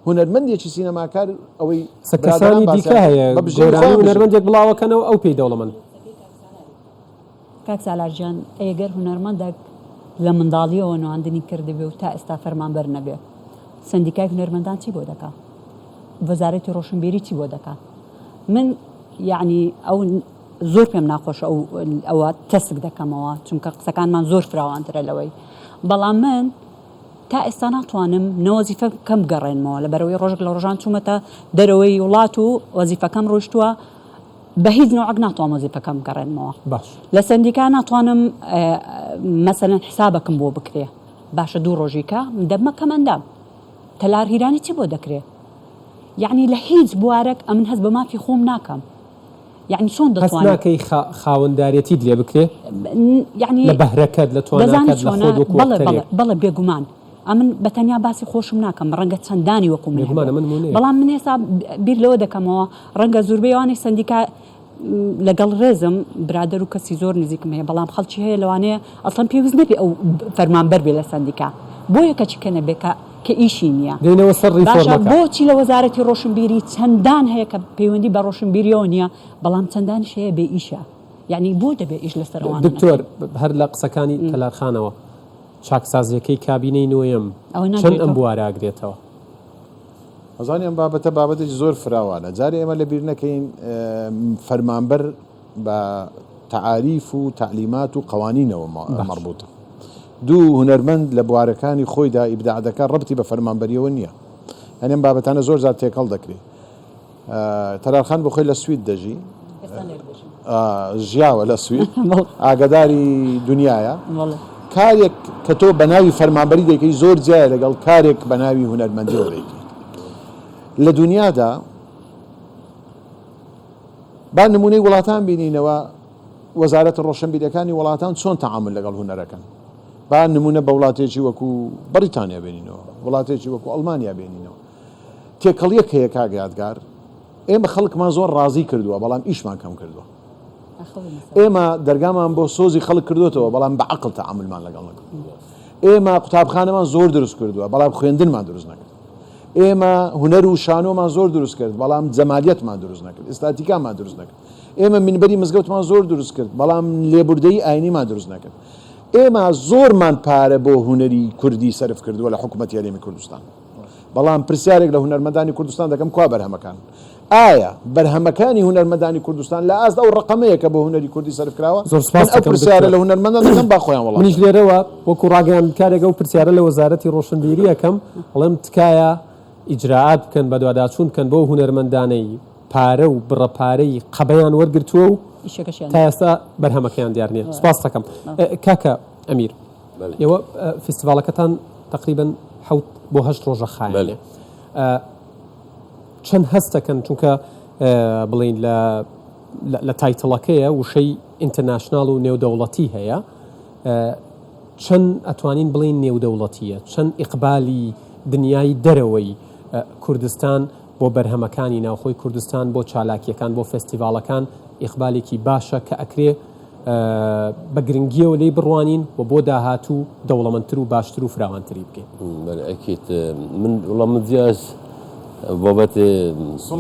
هونەرمەندێکی سینەماکار ئەوەی سەکەسانی دیکە هەیە گۆرانی هونەرمەندێک بڵاوەکەنەوە ئەو پێی دەوڵەمەند. کاک سالارجان ئەگەر هونەرمەندێک لە منداڵیەوە نواندنی کردبێ و تا ئێستا فەرمانبەر نەبێ سندیکای هونەرمەندان چی بۆ دەکا؟ وەزارەتی ڕۆشنبیری چی بۆ دەکا؟ من یعنی ئەو زۆر پێم ناخۆش ئەوە تەسک دەکەمەوە چونکە قسەکانمان زۆر فراوانترە لەوەی بەڵام من تا ئێستا ناتوانم نەوەزیفە کەم گەڕێنمەوە لە بەرەوەی ڕۆژێک لە ڕۆژان چوومەتە دەرەوەی وڵات و وەزیفەکەم ڕۆشتووە بە هیچ نوعک ناتوان وەزیفەکەم گەڕێنمەوە لە سندیکا ناتوانم مەسەلەن حسابەکەم بۆ بکرێ باشە 2 ڕۆژیکە دەبمە کەمەندە تەلار هیرانی چی بۆ دەکرێ یعنی لە هیچ بوارێک ئەمن هەست بە مافی خۆم ناکەم یعنی چۆن دەتوانێت ناکەی خاوەنددارەتیت لێ بکرێ یعنی لە بەهرەکەت لە توانەکەت لە خۆت وەکو بەڵێ بێگومان ئەمن بەتەنیا باسی خۆشم ناکەم ڕەنگە چەندانی وەکو من بەڵام من ئێستا بیر لەوە دەکەمەوە ڕەنگە زۆربەی ئەوانەی سندیکا لەگەڵ ڕێزم برادر و کەسی زۆر نزیکم هەیە بەڵام خەڵکی هەیە لەوانەیە ئەسڵەن پێویست نەبێ ئەو فەرمانبەر بێ لە سندیکا بۆ یەکەچی کە نەبێ کە ئیشی نییە باشە بۆچی لە وەزارەتی ڕۆشنبیری چەندان هەیە کە پەیوەندی بە ڕۆشنبیریەوە نییە بەڵام چەندانش هەیە بێ ئیشە یعنی بۆ دەبێ ئیش لەسەر ئەوان دکتۆر هەر لە قسەکانی تەلارخانەوە چاکسازیەکەی کابینەی نوێم چەند ئەم بوارە ئاگرێتەوە ئەزانی ئەم بابەتە بابەتێکی زۆر فراوانە جارێ ئێمە لە بیر نەکەین فەرمانبەر بە تعاریف و تعلیمات و قوانینەوە مەربوطە دوو هونەرمەند لە بوارەکانی خۆیدا ئیبداعەکە ڕەبتی بە فەرمانبەریەوە نییە هەنێم بابەتانە زۆر زار تێکەڵ دەکرێت تەلارخان بۆ خۆی لە سوید دەژی ژیاوە لە سوید ئاگداری دنیاە کارێک کە تۆ بە ناوی فەرمانبەری دەکەی زۆر جایە لەگەڵ کارێک بە ناوی هونەرمەندیەوە دەیکەی لە دنیادا با نمونەی وڵاتان بینینەوە وەزارەتە ڕۆشنبیریەکانی وڵاتان چۆن تەعامل لەگەڵ هونەرەکەن با نمونە بە وڵاتێکی وەکو بەریتانیا بینینەوە وڵاتێکی وەکو ئەڵمانیا بینینەوە تێکەڵیەک هەیە کاک یادگار ئێمە خەڵکمان زۆر ڕازی کردووە بەڵام ئیشمان کەم کردووە ئێمە دەرگامان بۆ سۆزی خەڵک کردوێتەوە بەڵام بە عەقڵ تەعاملمان لەگەڵ نەکردووە ئێمە قوتابخانەمان زۆر دروست کردووە بەڵام خوێندنمان دروست نەکرد ئێمە هونەر و شانۆمان زۆر دروست کرد بەڵام جەمالیەتمان دروست نەکرد ئێستاتیکامان دروست نەکرد ئێمە منبەری مزگەوتمان زۆر دروست کرد بەڵام لێبوردەی ئاینیمان دروست نەکرد ئێمە زۆرمان پارە بۆ هونەری کوردی سەرف کردووە لە حکوومەتی هەرێمی کوردستان بەڵام پرسیارێک لە هونەرمەندانی کوردستان دەکەم کوا بەرهەمەکان ئایا بەرهەمەکانی هونەرمەندانی کوردستان لە ئاست ئەو ڕقەمەیە کە بۆ هونەری کوردی سەرف کراوە ئەو پرسیارە لە هونەرمەندان دەکەم با خۆیان وەڵام منیش لێرەوە وەکو ڕاگەیاندکارێک ئەو پرسیارە لە وەزارەتی ڕۆشنبیری یەکەم بەڵێم تکایە ئیجراعات بکەن بە دوواداچوون بکەن بۆ هونەرمەندانەی پارە و بڕەپارەی قەبەیان وەرگرتووە و تا ئێستا بەرهەمەکەیان دیار نییە سپاس دەکەم کاکە ئەمیر ئێوە فستیڤالەکەتان تقریبا 7 بۆ 8 ڕۆژە خایە چەند هەستەکەن چونکە بڵین لە تایتڵەکەیە وشەی ئینتەرناشناڵ و نێودەوڵەتی هەیە چەند ئەتوانین بڵین نێودەوڵەتیە چەند ئیقبالی دنیای دەرەوەی کوردستان بۆ بەرهەمەکانی ناوخۆی کوردستان بۆ چالاکیەکان بۆ فستیڤالەکان ئیقبالێکی باشە کە ئەکرێ بە گرنگیەوە لێی بڕوانین و بۆ داهاتوو دەوڵەمەندتر و باشتر و فراوانتری بکەین ئەکیت من وڵام مزیاز بابەت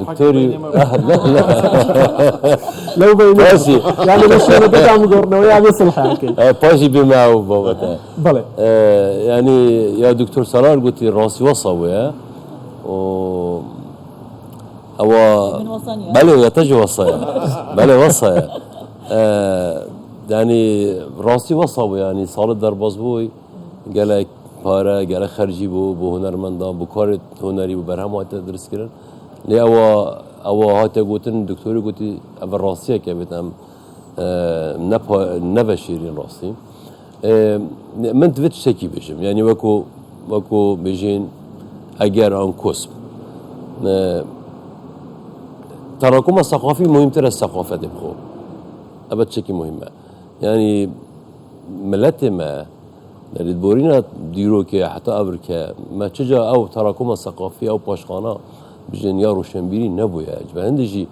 دکتۆری لەو بەینەسی یانی لە شوێنە دەدام گۆڕنەوە یانی سڵحاکەین پاشی بێماوە بابەتە بەڵێ ینی یا دکتۆر سالار گوتی ڕاستی وەسەوەیە ئەوە بەلێ یەتەجی وەسەیە بەلێ وەسەیە ینی ڕاستی وەسەوە ینی ساڵت دەرباز بووی گەلێک پارە گەرە خەرجی بوو بۆ هونەرمەندان بۆ کارێت هونەری و بەرهەم هاتە دروستکردن لێ ئەوە هاتە گوتن دکتۆری گوتی ئەوە ڕاستیەکە بێت ئەم نەبە شیرین ڕاستی من دوێت شتێکی بێژم ینی وەکو بێژین ئەگەر ئەن کۆسب تراکمە سەقافی مهمترە سەقافەتی بخۆ ئەبەت شتێکی مهمە ینی ملەتێ مە دەریدبۆرینە دیرۆکێ حتا ئەبرکە مە چجا ئەو تراکمە سەقافی ئەو پاشخانە بژێن یا ڕۆشنبیری نەبووە بە هەندێکی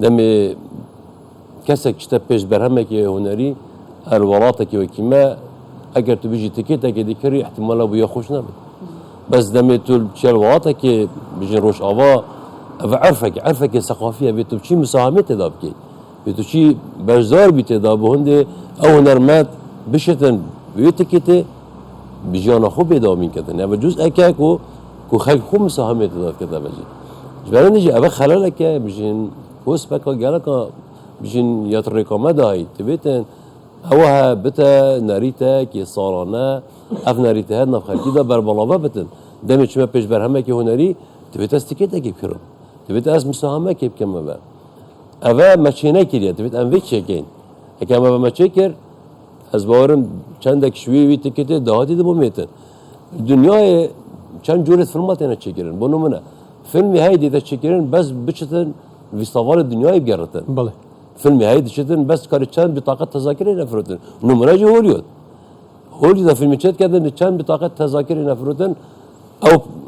دەمێ کەسێک شتە پێش بەرهەمێکی هونەری الوڵاتێکی وەکیمە ئەگەر تو بژی تکێتێکی دیکەری احتیمالە بووە خۆش نەبێت بەس دەمێت تو چێ وڵاتێکی بژین ڕۆژئاوا ئەڤ عەرفێکی سەقافیە بێت و چی مساهمێت تێدا بکەیت بێت و چی بەشدار بی تێدا بۆ هەندێ ئەو هونەرمەند بشێتن وێ تکێتێ بژیانە خۆ بێداوامینکردن ئەڤە جوزئێکێک و خەڵک خۆ مساهمێت تێدا بکەتە بەجێ ji ber nêjî ev xelaleke bijîn pospeka geleka bijîn ya rêkame dayî dibêtin ew he bite nerîtekê salane ev nerîte nav xelkî de berbalava bitin demê çime pêş berhemekê hunerî dibêt ez tikêtekê bikirim dibêt ez misahamekê bikim me ve ev e me çêne kiriye dibêt em vê çêkên heke em me çêkir ez bawerim çendek ji wî wî tikêtê dahatî dibomêtin dunyayê çend corê filma têne çêkirin bo nimune filmê heyê dîte çêkirin bes biçitin vîstavarê dünyayê bigeritin بڵێ filmê heyê diçitin bes karî çend bitaqet tezakirê nefirotin numune jî Hollywood'a filmê çet kedin çend bitaqet tezakirê nefirotin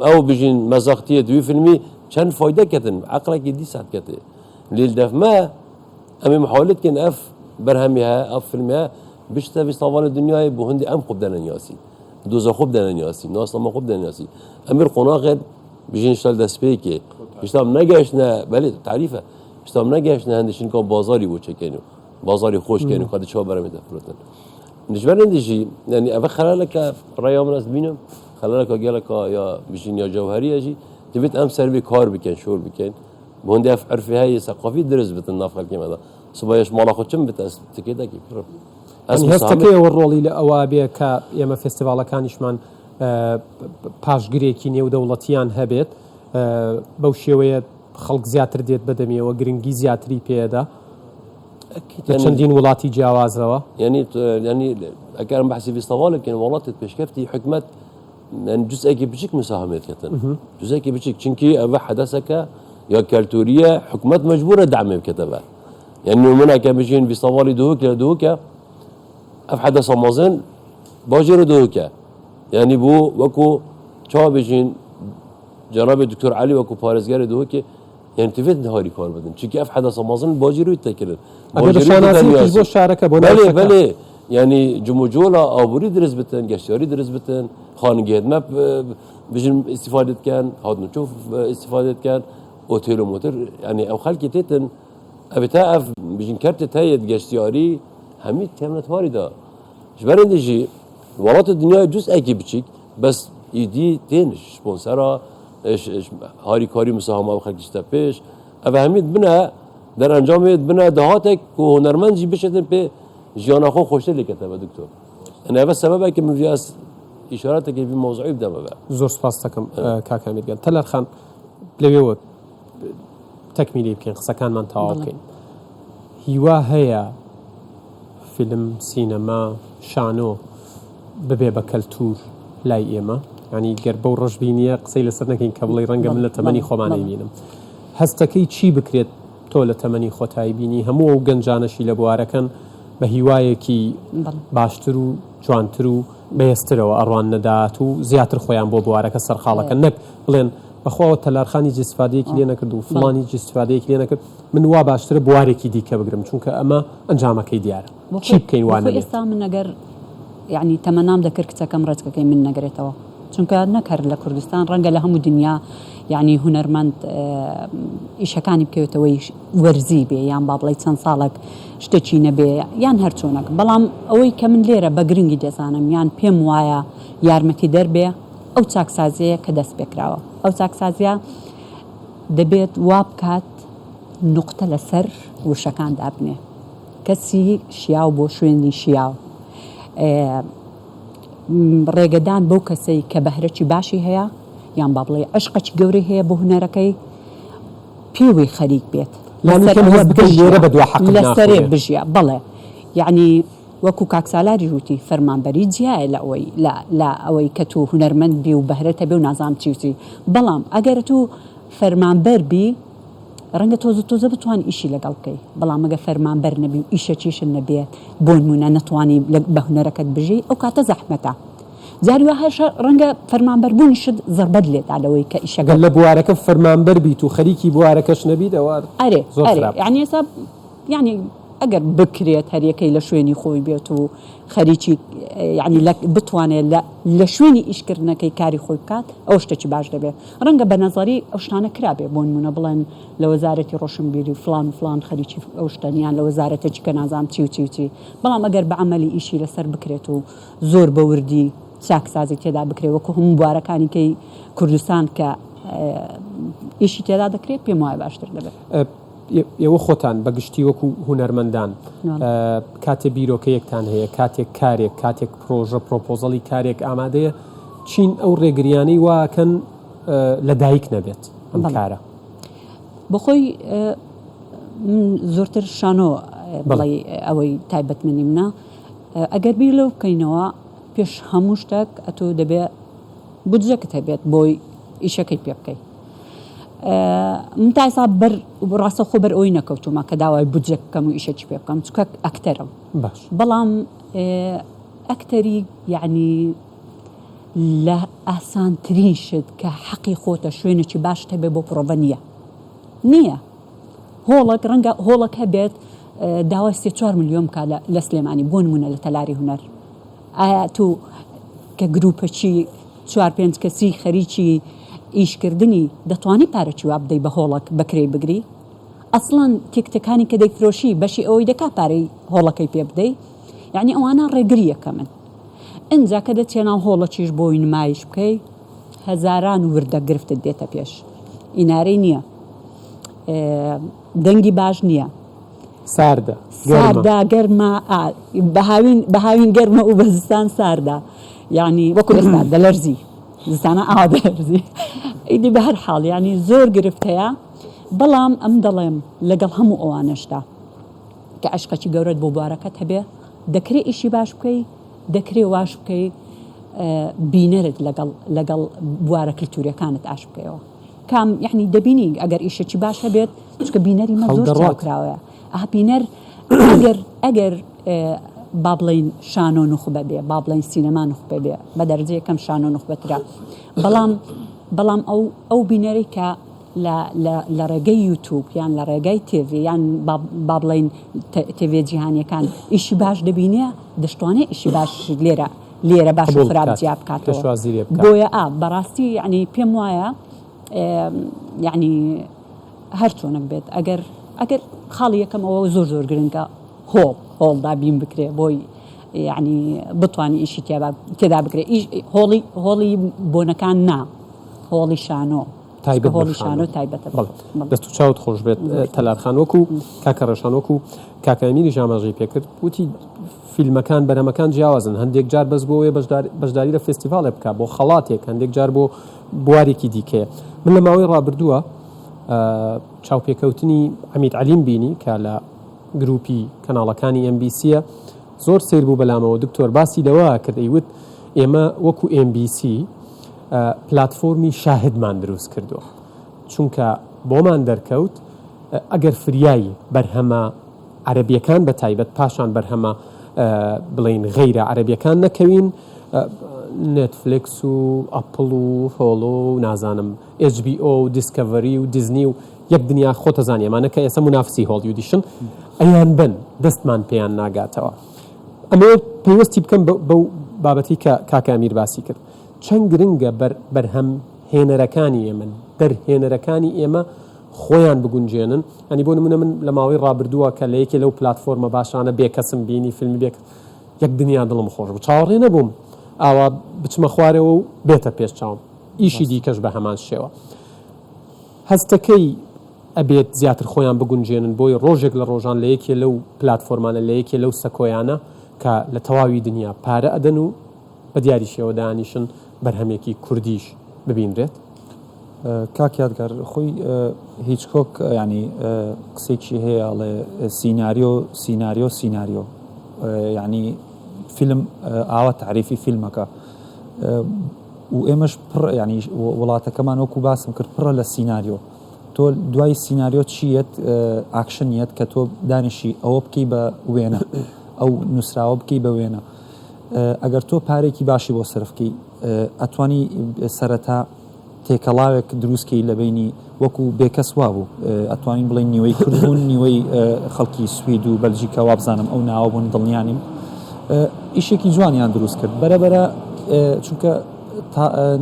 ew bijîn mezaxtiyê di wî filmî çend fayde ketin eqlekî dî saet ketê lêl dev me em ê mihalet kirin ev berhemê he ev filmê he biçite vîstavarê dünyayê bu hindî em xwe bidenen yasî doza xwe bidenen yasî naslama xwe bidenen yasî em ê qonaxên bijîn şal destpêkê işte em negeşne belê tarîfe işte em negeşne hindişin ka bazarî bû çekenî bazarî xweş kenî xwe di çawa beremê de firotin ji ber hindî jî yanî ev xelaleke raya min ez bînim xelaleka geleka ya bijîn ya cewherîye jî divêt em ser vê kar bikin şor bikin bu hindî ev erfê heyê seqafî diriz bitin nav xelkê me de sibayeş mala xwe çim bit ez tikêtekê kirim هەستەکەیەوە ڕۆڵی لە ئەوە بێ کە ئێمە فستیڤالەکانیشمان پاشگرێکی نێودەوڵەتیان هەبێت بەو شێوەیە خەڵک زیاتر دێت بەدەمیەوە گرنگی زیاتری پێدا لە چەندین وڵاتی جیاوازەوە ینی ئەگەرم بەحسی فستیڤالێ بکەین وڵاتت پێشکەفتی حکومەت جزئێکی بچیک مساهمێت کردن جزئێکی بچیک چونکی ئەوە حەدەسەکە یا کەلتوریە حکومەت مەجبورە دعمێ بکەتەوە یعنی نمونەکە بژین فستیڤالی دووکە ev hedesa mezin bajê re dihûke yanî bû wekû çawa bêjin cenabê Dr. Elî wekû parêzgerê dihûke yani tivêt harî kar bidin çîkî ev hedesa mezin bajê re tekirin بۆ شارەکە بۆ belê yanî cumûcola aborî diriz bitin geştyarî diriz bitin xanigê me bijin îstîfade dikin hatnûçû îstîfade dikin otêl û motor yani ew xelkê têtin ev te ev bijin kertê heye geştyarî hemî temnetwarî da ji ber hindî jî welatê dünyayê cuz'ekî biçîk bes îdî tên sponsera harîkarî misahama ev xelkî te pêş ev hemî bine derencamê bine dehatek ku hunermend jî bişetin pê jiyana xwe xweştir lêketebe doktor ev sebebekî min vî ez îşaretekê vî mewzuî bide me ve زۆر سپاس دەکەم کاکامیر گەل تەلەرخان لەوێوە تەکمیلی بکەین قسەکانمان تەواو بکەین هیوا هەیە فیلم سینەما شانۆ ببێ بە کەلتور لای ئێمە ینی گەر بەو ڕۆژ بینیە قسەی لەسەر نەکەین کە بڵێ ڕەنگە من لە تەمەنی خۆمانەی بینم هەستەکەی چی بکرێت تۆ لە تەمەنی خۆتایی بینی هەموو ئەو گەنجانەشی لە بوارەکەن بە هیوایەکی باشتر و جوانتر و بەهێزترەوە ئەڕوان نەدات و زیاتر خۆیان بۆ بوارەکە سەرخاڵەکە نەک بڵێن بەخواوە تەلارخانی جستفادەیەکی لێ نەکرد و فڵانی جستفادەیەکی لێ نەکرد من وا باشترە بوارێکی دیکە بگرم چونکە ئەمە ئەنجامەکەی دیارە چی بکەین وانە ئێستا من ئەگەر یعنی تەمەنام دەکرد کچەکەم ڕێچکەکەی من نەگرێتەوە چونکە نەکرد لە کوردستان ڕەنگە لە هەموو دنیا یعنی هونەرمەند ئیشەکانی بکەوێتەوەی وەرزی بێ یان با بڵێ چەند ساڵێک شتێکی نەبێ یان هەرچۆنێک بەڵام ئەوەی کە من لێرە بە گرنگی دەزانم یان پێم وایە یارمەتی دەربێ ئەو چاکسازیە کە دەست پێکراوە ئەو چاکسازیە دەبێت وا بکات نقطە لەسەر وشەکان دابنێ کەسی شیاو بۆ شوێنی شیاو ڕێگەدان بەو کەسەی کە بەهرەی باشی هەیە یان با بڵێ عشقەی گەورەی هەیە بۆ هونەرەکەی پێوەی خەریک بێت لەسەرێ بژە بڵێ یعنی وەکو کاکسالاری ژووتی فەرمانبەری جیایە لە ئەوەی لە ئەوەی کە تو هونەرمەند بی و بەهرەتە بێ و نازام چیوتی بەڵام ئەگەر تو فەرمانبەر بی ڕەنگە تۆزە بتوان ئیشی لەگەڵ بکەی بەڵام ئەگە فەرمانبەر نەبی و ئیشە چیشن نەبێت بۆ نمونە نەتوانی بە هونەرەکەت بژی ئەو کاتە زەحمەتە جاری وا هەر ڕەنگە فەرمانبەربوونی شت زەربەت لێت ئالەوەی کە ئیشەکە لە بوارەکە فەرمانبەر بیت و خەریکی بوارەکەش نەبی دەوار ئەرێ یعنی ئێستا یعنی ئەگەر بکرێت هەریەکەی لە شوێنی خۆی بێت و خەریکی یعنی بتوانێت لە شوێنی ئیشکردنەکەی کاری خۆی بکات ئەو شتێکی باش دەبێت ڕەنگە بە نەزەری ئەو شتانە کرابێ بۆ نمونە بڵێن لە وەزارەتی ڕۆشنبیری فلان خەریکی ئەو شتەنیان لە وەزارەتێکی کە نازام چی بەڵام ئەگەر بە عەمەلی ئیشی لەسەر بکرێت و زۆر بە وردی چاکسازی تێدا بکرێت وەکو هەموو بوارەکانی کەی کوردستان کە ئیشی تێدا دەکرێت پێم وایە باشتر دەبێت. ئێوە خۆتان بەگشتی وەکو هونەرمەندان کاتێ بیرۆکەیەکتان هەیە کاتێک کارێک کاتێک پرۆژە پرۆپۆزەڵی کارێک ئامادەیە چین ئەو ڕێگریانەی واکەن لە دایک نەبێت ئەم کارە بەخۆی زۆرتر شانۆ بڵێ ئەوەی تایبەت منی منە ئەگەر بیر لەو بکەینەوە پێش هەموو شتێک ئەتۆ دەبێت بودجەکەت هەبێت بۆی ئیشەکەی پێ بکەیت. من تا ئێستا ڕاستە خۆ بەر ئەوی نەکەوتومە کە داوای بودجە بکەم و ئیشەکی پێ بکەم چکە ئەکتەرم بەڵام ئەکتەری یعنی لە ئاسانترین شت کە حەقی خۆتە شوێنێکی باش هەبێ بۆ پرۆڤە نییە هۆڵک ڕەنگە هۆڵک هەبێت داوای 3-4 ملیۆن کا لە سلێمانی بۆ نمونە لە تەلاری هونەر ئایا تو کە گروپەکی 4-5 کەسی خەریکی ئیشکردنی دەتوانی پارەی وا بدەی بە هۆڵک بەکرێ بگری ئەسڵان تیکتەکانی کە دەیفرۆشی بەشی ئەوەی دەکا پارەی هۆڵەکەی پێ بدەی یعنی ئەوانە ڕێگریەکە من ئەجا کە دەچێناو هۆڵەکیش بۆی نمایش بکەی هەزاران وردە گرفتت دێتە پێش ئینارەی نییە دەنگی باش نییە ساردا گەرمە بەهاوین گەرمە و بەزستان ساردا یعنی وەکو ئێستا دەلەرزی زستانە ئاوا دەلەرزی ئیدی بە هەر حاڵ یعنی زۆر گرفت هەیە بەڵام ئەم دەڵێم لەگەڵ هەموو ئەوانەشتا کە عشقەکی گەورەت بۆ بوارەکەت هەبێ دەکرێت ئیشی باش بکەی دەکرێت واش بکەی بینەرت لەگەڵ بوارە کللتوریەکانت ئاش بکەیەوە کام یعنی دەبینی ئەگەر ئیشێکی باش هەبێت چکە بینەری مە زۆر چاوکراوەیە بینەر ئەگەر با بڵین شانۆ نوخبە بێ با بڵین سینەما نوخبە بێ بە دەرجە یەکەم شانۆ نوخبەترا بەڵام ئەو بینەری کە لە ڕێگەی یوتیوب یان لە ڕێگای تێڤ یان با بڵین تێڤێ جیهانیەکان ئیشی باش دەبینێ دەشتوانێت ئیشی باش لێرە باش و خراپ جیا بکاتەوە بۆیە بەڕاستی یعنی پێم وایە یعنی هەر چۆنێک بێت ئەگەر خاڵی یەکەم ئەوە زۆر گرنگە هۆڵدا بین بکرێ بۆی یعنی بتوانانی ئیشی تێدا بکرێ هۆڵی بۆنەکان نا هۆڵی شانۆ تایبەتە دەست و چاوت خۆش بێت تەلارخان وەکو کاکە ڕەشان وەکو کاکەمیری ژاماژەی پێکرد وتی فیلمەکان بەرەمەکان جیاوازن هەندێک جار بەس بۆیە بەشداری لە فستیڤالێ بکە بۆ خەڵاتێک هەندێک جار بۆ بوارێکی دیکەیە من لە ماوەی ڕابردووە چاوپێکەوتنی حەمید عەلیم بینی کە لە گروپی کەناڵەکانی MBCە زۆر سیر بوو بەلامەوە دکتۆر باسی لەوە کرد ئەیوت ئێمە وەکو MBC پلاتفۆرمی شاهدمان دروست کردووە چونکە بۆمان دەرکەوت ئەگەر فریایی بەرهەمە عەرەبیەکان بە تایبەت پاشان بەرهەمە بڵین غەیرە عەرەبیەکان نەکەوین نێتفلیکس و ئەپڵ و هۆڵۆ و نازانم HBO و دیسکەڤەری و دیزنی و یەک دنیا خۆتە زانی ئەمانە کە ئێستا منافسی هۆڵیوودیشن ئەیان بن دەستمان پێیان ناگاتەوە ئەمە پێوەستی بکەم بەو بابەتی کە کاکە ئەمیر باسی کرد چەند گرنگە بەرهەم هێنەرەکانی ئێمە دەرهێنەرەکانی ئێمە خۆیان بگونجێنن ئەنی بۆ نمونە من لە ماوەی ڕابردووە کە لە یەکێ لەو پلاتفۆرمە باشانە بێکەسم بینی فیلمی بێک یەک دنیا دڵم خۆش بوو چاوەڕێ نەبووم ئاوا بچمە خوارەوە و بێتە پێش چاوم ئیشی دیکەش بە هەمان شێوە هەستەکەی ئەبێت زیاتر خۆیان بگونجێنن بۆی ڕۆژێک لە ڕۆژان لە یەکێ لەو پلاتفۆرمانە لە یەکێ لەو سەکۆیانە کە لە تەواوی دنیا پارە ئەدەن و بە دیاری شێوە دانیشن بەرهەمێکی کوردیش ببینرێت کاک یادگار خۆی هیچ کۆک ینی قسێکی هەیە ئەڵێ سیناریۆ ینی فیلم ئاوە تعریفی فیلمەکە و ئێمەش پڕ ینی وڵاتەکەمان وەکو باسم کرد پڕە لە سیناریۆ تۆ دوای سیناریۆ چیت ئاکشنیت کە تۆ دانیشی ئەوە بکەی بە وێنە ئەو نووسراوە بکەی بە وێنە ئەگەر تۆ پارێکی باشی بۆ سرفکەی ئەتوانی سەرەتا تێکەڵاوێک دروستکەی لە بینی وەکو بێکەس وا بوو ئەتوانین بڵێن نیوەی کردبوون نیوەی خەڵکی سوید و بەلژیکا وابزانم ئەو ناوە بوون دڵنیانیم ئیشێکی جوانیان دروست کرد بەرەبەرە چونکە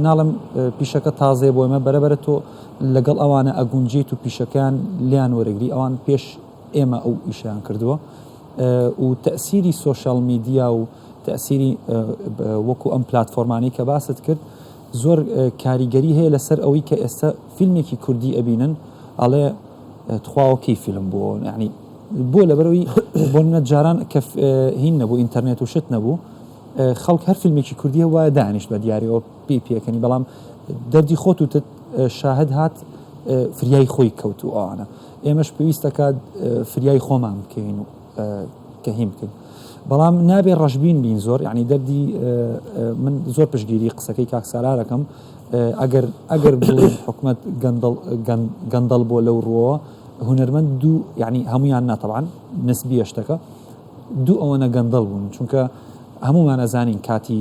ناڵم پیشەکە تازێ بۆ ئێمە بەرەبەرە تۆ لەگەڵ ئەوانە ئەگونجیت و پیشەکان لیان وەرەگری ئەوان پێش ئێمە ئەو ئیشیان کردووە و تەسیری سۆشال میدیا و تەسیری وەکو ئەم پلاتفۆرمانی کە باست کرد زۆر کاریگەری هەیە لەسەر ئەوەی کە ئێستا فیلمێکی کوردی ئەبینن ئەڵێ تخواوەکەی فیلم بووە یعنی بۆ لەبەرەوەی بۆ نەجاران کە هین نەبوو ئینتەرنێت و شت نەبوو خەڵک هەر فیلمێکی کوردیە وایە دانیشت بە دیارەوە پێکەنی بەڵام دەردی خۆت و شاهد هات فریای خۆی کەوت و ئەوانە ئێمەش پێویستەکات فریای خۆمان بکەین و کە هیم بکەین بەڵام نابێ ڕەشبین بین زۆر یعنی دەردی من زۆر پشگیری قسەکەی کاکسارارەکەم ئەگەر بڵێ حکومەت گەندەڵ بۆ لەو ڕۆوە هونەرمەند دوو یعنی هەمویان ناتەبعاً نسبیە شتەکە دوو ئەوەنە گەندەڵ بوون چونکە هەمومان ئەزانین کاتی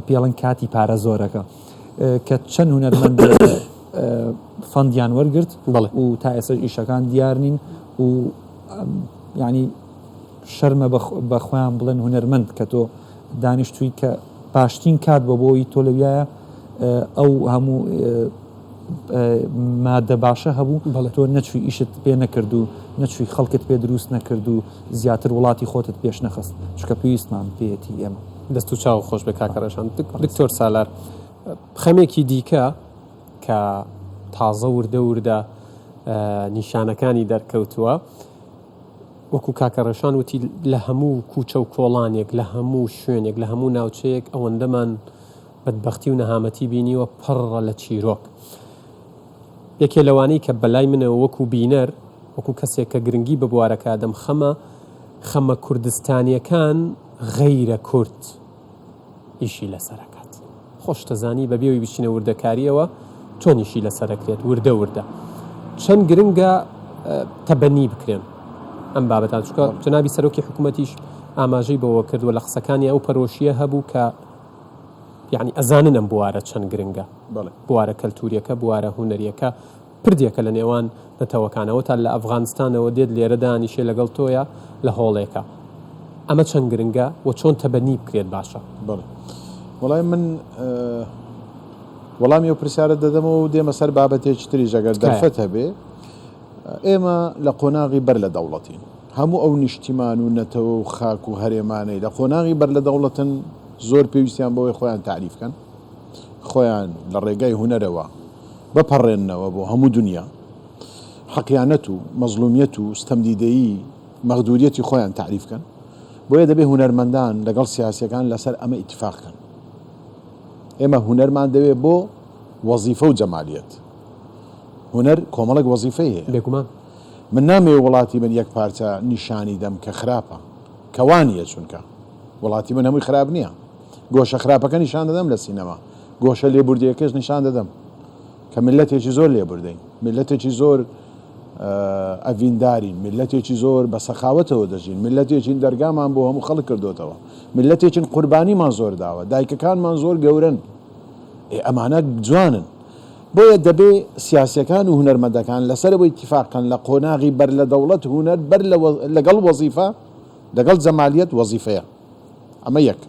پێڵن کاتی پارە زۆرەکە کە چەند هونەرمەند فەندیان وەرگرت و تا ئێستا ئیشەکان دیار نین و یعنی شەرمە بە خۆیان بڵێن هونەرمەند کە تۆ دانیشتووی کە باشترین کات بە بۆی تۆ لەویایە ئەو هەموو مادە باشە هەبوو تۆ نەچووی ئیشت پێ نەکرد و نەچووی خەڵکت پێ دروست نەکرد و زیاتر وڵاتی خۆتت پێش نەخست چکە پێویستمان پێێتی ئێمە دەست و چاو خۆش بە کاکەڕەشان دکتۆر سالار خەمێکی دیکە کە تازە وردە نیشانەکانی دەرکەوتووە وەکو کاکەڕەشان وتی لە هەموو کوچە و کۆڵانێک لە هەموو شوێنێک لە هەموو ناوچەیەک ئەوەندەمان بەدبەختی و نەهامەتی بینیوە پڕە لە چیرۆک یەکێ لەوانەی کە بەلای منەوە وەکو بینەر وەکو کەسێک کە گرنگی بە بوارەکە دەم خەمە کوردستانیەکان غەیرە کورد ئیشی لەسەرەکات خۆش دەزانی بە بێەوەی بچینە وردەکاریەوە چۆن ئیشی لەسەرەکرێت وردە چەند گرنگە تەبەنی بکرێن ئەم بابەتان چکە جنابی سەرۆکی حکوومەتیش ئاماژەی بەوە کردووە لە قسەکانی ئەو پەرۆشیە هەبوو کە یعنی ئەزانن ئەم بوارە چەند گرنگە بوارە کەلتوریەکە بوارە هونەریەکە پردیەکە لە نێوان نەتەوەکانەوە تا لە ئەفغانستانەوە دێت لێرە دانیشێ لەگەڵ تۆیە لە هۆڵێکە ئەمە چەند گرنگە و چۆن تەبەنی بکرێت باشە وەڵای من وەڵامی ئەو پرسیارە دەدەمەوە و دێمە سەر بابەتێکی تریش ئەگەر دەرفەت هەبێ ئێمە لە قۆناغی بەر لە دەوڵەتین هەموو ئەو نیشتیمان و نەتەوە و خاک و هەرێمانەی لە قۆناغی بەر لە دەوڵەتن زۆر پێویستیان بەوەی خۆیان تعریفکەن خۆیان لە ڕێگای هونەرەوە بپەڕێننەوە بۆ هەموو دنیا حەقیانەت و مەزلومیەت و ستەمدیدەیی مەغدوریەتی خۆیان تعریفکەن بۆیە دەبێ هونەرمەندان لەگەڵ سیاسیەکان لەسەر ئەمە ئیتفاقکەن ئێمە هونەرمان دەوێ بۆ وەزیفە و جەمالیەت هونەر کۆمەڵێک وەزیفەی هەیە بێگومان من نامێ وڵاتی من یەک پارچە نیشانی دەم کە خراپە کەوانیە چونکە وڵاتی من هەمووی خراپ نییە گۆشە خراپەکە نیشان دەدەم لە سینەما گۆشە لێبوردیەکەش نیشان دەدەم کە ملەتێکی زۆر لێبوردەین ملەتێکی زۆر ئەڤیندارین ملەتێکی زۆر بە سەخاوەتەوە دەژین ملەتێکین دەرگامان بۆ هەموو خەڵک کردوتەوە ملەتێکین قوربانیمان زۆر داوە دایکەکانمان زۆر گەورن ئەمانە جوانن بۆیە دەبێ سیاسیەکان و هونەرمەندەکان لەسەر بۆ ئیتیفاقن لە قۆناغی بەر لە دەوڵەت هونەر بەر لەگەڵ وەزیفە لەگەڵ جەمالیەت وەزیفەیە ئەمە یەک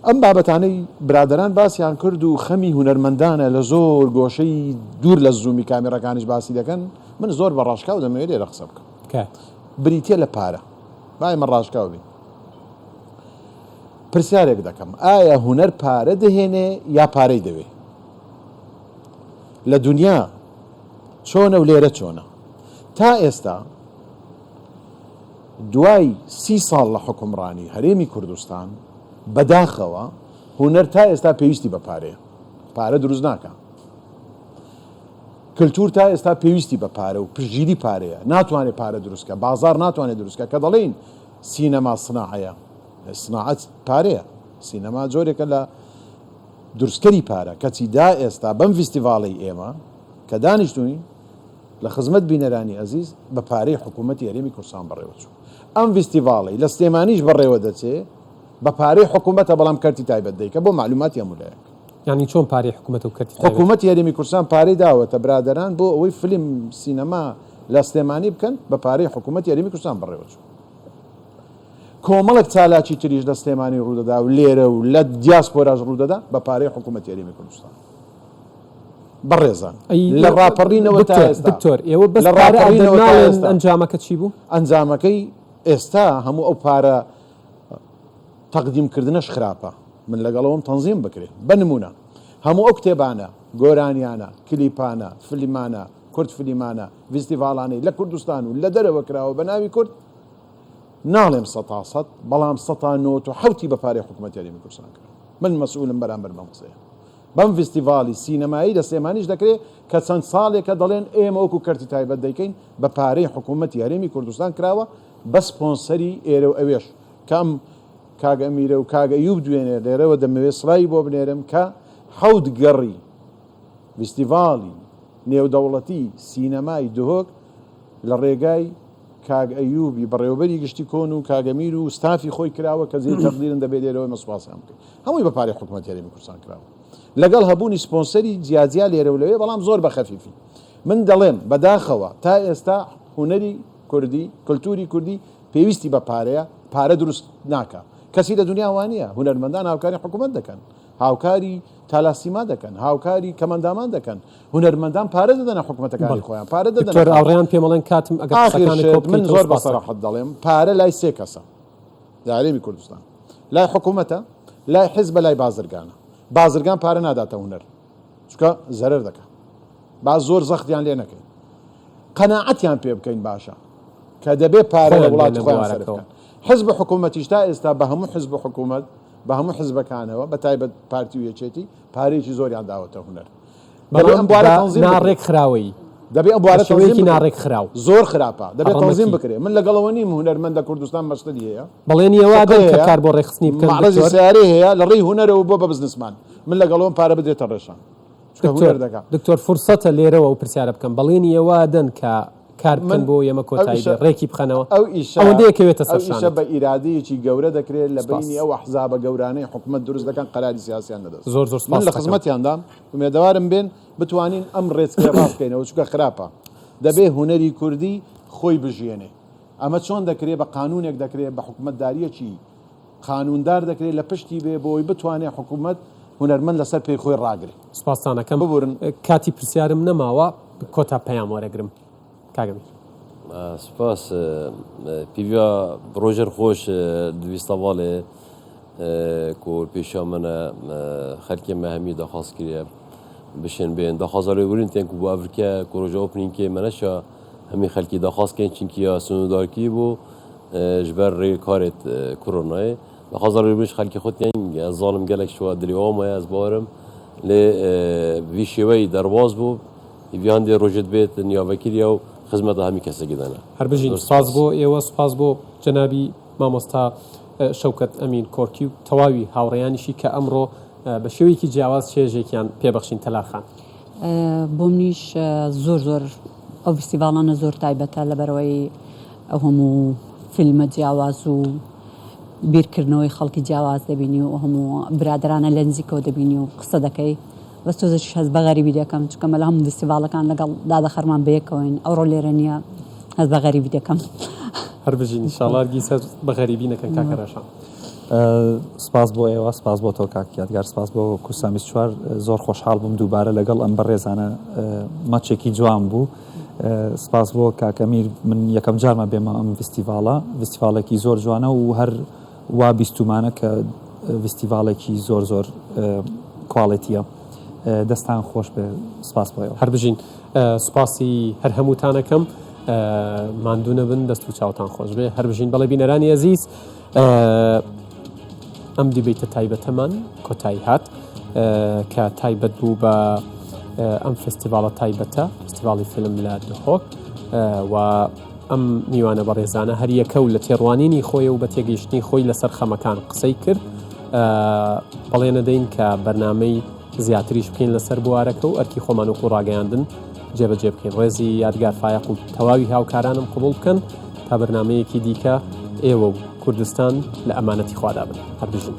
ئەم بابەتانەی برادران باسییان کرد و خەمی هونەرمەندانە لە زۆر گۆشەی دوور لە زوومی کامێرەکانیش باسی دەکەن من زۆر بە ڕاشکاو دەمەوێت لێرە قسە بکەم بریتە لە پارە باید من ڕاشکاو بین پرسیارێک دەکەم ئایا هونەر پارە دەهێنێ یا پارەی دەوێ لە دنیا چۆنە و لێرە چۆنە تا ئێستا دوای 30 ساڵ لە حکومڕانی هەرێمی کوردستان بەداخەوە هونەر تا ئێستا پێویستی بە پارەیە پارە دروست ناکە کللتور تا ئێستا پێویستی بە پارە و پژگیری پارەیە ناتوانێت پارە دروستکە بازار ناتوانێت دروستکە کە دەڵێن سینەما سناعەیە سناعەت پارەیە سینەما جۆرێکە لە دروستکەری پارە کەچی دا ئێستا بەم فیستیڤاڵی ئێمە کە دانیشتوین لە خزمەت بینەرانی عەزیز بە پارەی حکوومەتی هەرێمی کوردستان بەڕێوە چوو ئەم فیستیڤاڵی لە سلێمانیش بەڕێوە دەچێ بە پارەی حکوومەتە بەڵام کەرتی تایبەت دەیکە بۆ معلوماتی هەمولایەک ینی چۆن پارەی حکوومەت و کەتی حکوومەت یاریمی کوردستان پارەی داوەتە برادران بۆ ئەوەی فیلم سینەما لە سلێمانی بکەن بە پارەی حکوومەت یاریمی کوردستان بڕێوەچوو کۆمەڵک چالاکی تریش لە سلێمانی ڕوودەدا و لێرە و لە دیاسپۆراژ ڕوودەدا بە پارەی حکوومەت یاریمی کوردستان بەڕێزان لە ڕاپەڕینەوە تا ئێستا دکتۆر ئێوە بەس پارە ئەنجامەکە چی بوو؟ ئەنجامەکەی ئێستا هەموو ئەو پارە تەقدیمکردنەش خراپە من لەگەڵەوەم تەنزیم بکرێت بنمونە هەموو ئەو کتێبانە گۆرانیانە کلیپانە فلیمانە کورد فلیمانە ڤیستیڤاڵانەی لە کوردستان و لە دەرەوە کراوە بە ناوی کورد ناڵێم 100% بەڵام 1970 بە پارەی حکوومەت یاریمی کوردستان کرد من مەسئولم بەرامبەر بەم قسەیە بەم ڤیستیڤاڵی سینەمایی لە سلێمانیش دەکرێت کە چەند ساڵێکە دەڵێن ئێمە وەکو کەرتی تایبەت دەیکەین بە پارەی حکوومەت یاریمی کوردستان کراوە بە سپۆنسەری ئێرە و ئەوێش کەم کاگە ئەمیرە و کاگە ئەیوب دوێنێ لێرەوە دەمەوێت سڵایی بۆ بنێرم کە 7 گەڕی ڤیستیڤاڵی نێودەوڵەتی سینەمای دهۆک لە ڕێگای کاگ ئەیوبی بەڕێوەبەری گشتی کۆن و کاگەمیر و ستافی خۆی کراوە کە زیاتر تەقدیرن دەبێت لێرەوە مەسواسیان بکەین هەمووی بە پارەی حکوومەت یاریمی کوردستان کراوە لەگەڵ هەبوونی سپۆنسەری جیاجیا لێرە و لەوێ بەڵام زۆر بە خەفیفی من دەڵێم بەداخەوە تا ئێستا هونەری کوردی کللتوری کوردی پێویستی بە پارە دروست ناکە کەسی لە دنیا وانە هونەرمەندان هاوکاری حکوومەت دەکەن هاوکاری تالاسیما دەکەن هاوکاری کەمەندامان دەکەن هونەرمەندان پارە دەدەنە حکوومەتەکانی خۆیان پارە دەدەن ئاڕێیان پێمەڵێن کاتم ئەگەر من زۆر بەسەراحەت دەڵێم پارە لای سێ کەسە لە هەرێمی کوردستان لای حکوومەتە لای حیزبە لای بازرگانە بازرگان پارە ناداتە هونەر چونکە زەرەر دەکات باز زۆر زەختیان لێ نەکەین قەناعەتیان پێ بکەین باشە کە دەبێت پارە لە وڵاتی خۆیان سەرف بکەن حزب حکوومەتیش تا ئێستا بە هەموو حزب حکوومەت بە هەموو حزبەکانەوە بە تایبەت پارتی و یەکێتی پارێکی زۆریان داوەتە هونەر ناڕێک خراوەی دەبێت ئەم بوارە شێوەیەکی ناڕێک خراو زۆر خراپە دەبێت تەنزیم بکرێت من لەگەڵەوە نیم هونەرمەندە کوردستان مەشتری هەیە بەڵێنی ئێوادە کە کار بۆ ڕێخستنی بکەن مەعرەزی سیارەی هەیە لە ڕێی هونەرەوە بۆ بە بزنسمان من لەگەڵەوەم پارە بدرێتە ڕێشان دکتۆر فرسەتە لێرەوە و پرسیارە بکەم بەڵێنی ئێوادەن کە کار بکەن بۆ ئێمە کۆتایی ڕێکی بخەنەوە ئەوەندەیەکەوێتە سەرشانە بە ئیرادەیەکی گەورە دەکرێت لە بینی ئەو ئەحزابە گەورانەی حکوومەت دروست دەکەن قەراری سیاسیان دەدەست زۆر من لە خزمەتیاندام ومێدەوارم بێن بتوانین ئەم ڕێچکە ڕاست بکەینەوە چونکە خراپە دەبێ هونەری کوردی خۆی بژێنێ ئەمە چۆن دەکرێت بە قانونێک دەکرێت بە حکوومەتداریەکی قانوندار دەکرێت لە پشتی بێ بۆی بتوانێت حکوومەت هونەرمەند لەسەر پێی خۆی ڕاگرێت سپاسانەکەم ببورن کاتی پرسیارم نەماوە کۆتا پەیام وەرەگرم کاگەمی سپاس پیڤیا ڕۆژەر خۆش دویستەواڵێ کۆر پێشا منە خەرکێ مەهەمی داخواست کردە بشێن بێن داخوازەڵێ تێن بۆ ئەفریکا کۆژە ئۆپنینگکێ منەشە هەمی خەلکی داخواستکەن چینکیە سنوودارکی بۆ ji ber rêkarê koronayê dixwazan rêbirîş xelkê xwe tên ez zalim gelek şiwa dilê wan maye ez barim lê vî şêweyî derbas bû hîviyan dê rojê dibêt niyavekiriya û xizmeta hemî kesekî dene هەر بژین سپاس بۆ ئێوە سپاس بۆ جەنابی مامۆستا شەوکەت ئەمین کۆرکی و تەواوی هاوڕێیانیشی کە ئەمڕۆ بە شێوەیەکی جیاواز چێژێکیان پێبەخشین تەلارخان بۆ منیش زۆر زۆر ئەو فستیڤاڵانە زۆر تایبەتە لەبەرەوەی ئەو هەموو فیلمە جیاواز و بیرکردنەوەی خەڵکی جیاواز دەبینی و هەموو برادرانە لە نزیکەوە دەبینی و قسە دەکەی بەس تۆزش هەز بە غەریبی دەکەم چکە مەلا هەموو فستیڤاڵەکان لەگەڵ دادە خەرمان بەیەکەوەین ئەوڕۆ لێرە نییە هەز بە غەریبی دەکەم هەر بژین ئینشاڵڵا هەرگیز بە غەریبی نەکەن کاکەراشان سپاس بۆ ئێوە سپاس بۆ تۆ کاک یادگار سپاس بۆ کوردستان 24 زۆر خۆشحاڵ بووم دووبارە لەگەڵ ئەم بەڕێزانە مەچێکی جوان بوو سپاس بۆ کاکەمیر من یەکەم جارمە بێمە ئەم فستیڤالێکی زۆر جوانە و هەر وا بیستمانە کە فستیڤالێکی زۆر زۆر کواڵێتیە دەستان خۆش بێ سپاس بۆ ئێوە هەر بژین سوپاسی هەر هەمووتانەکەم ماندوو نەبن دەست و چاوتان خۆش بێ هەر بژین بەڵێ بینەرانی ئەزیز ئەم دیبیتە تایبەتەمان کۆتایی هات کە تایبەت بوو بە ئەم فستیڤاڵە تایبەتە فستیڤاڵی فیلم لە دهۆک و ئەم میوانە بەڕێزانە هەر یەکە و لە تێڕوانینی خۆی و بە تێگەیشتنی خۆی لەسەر خەمەکان قسەی کرد بەڵێ نەدەین کە بەرنامەی زیاتریش بکەین لەسەر بوارەکە و ئەرکی خۆمان و ڕاگەیاندن جێبەجێ بکەین ڕێزی یادگار فایق و تەواوی هاوکارانم قبول بکەن تا بەرنامەیەکی دیکە ئێوە و کوردستان لە ئەمانەتی خوادا بن هەر بژین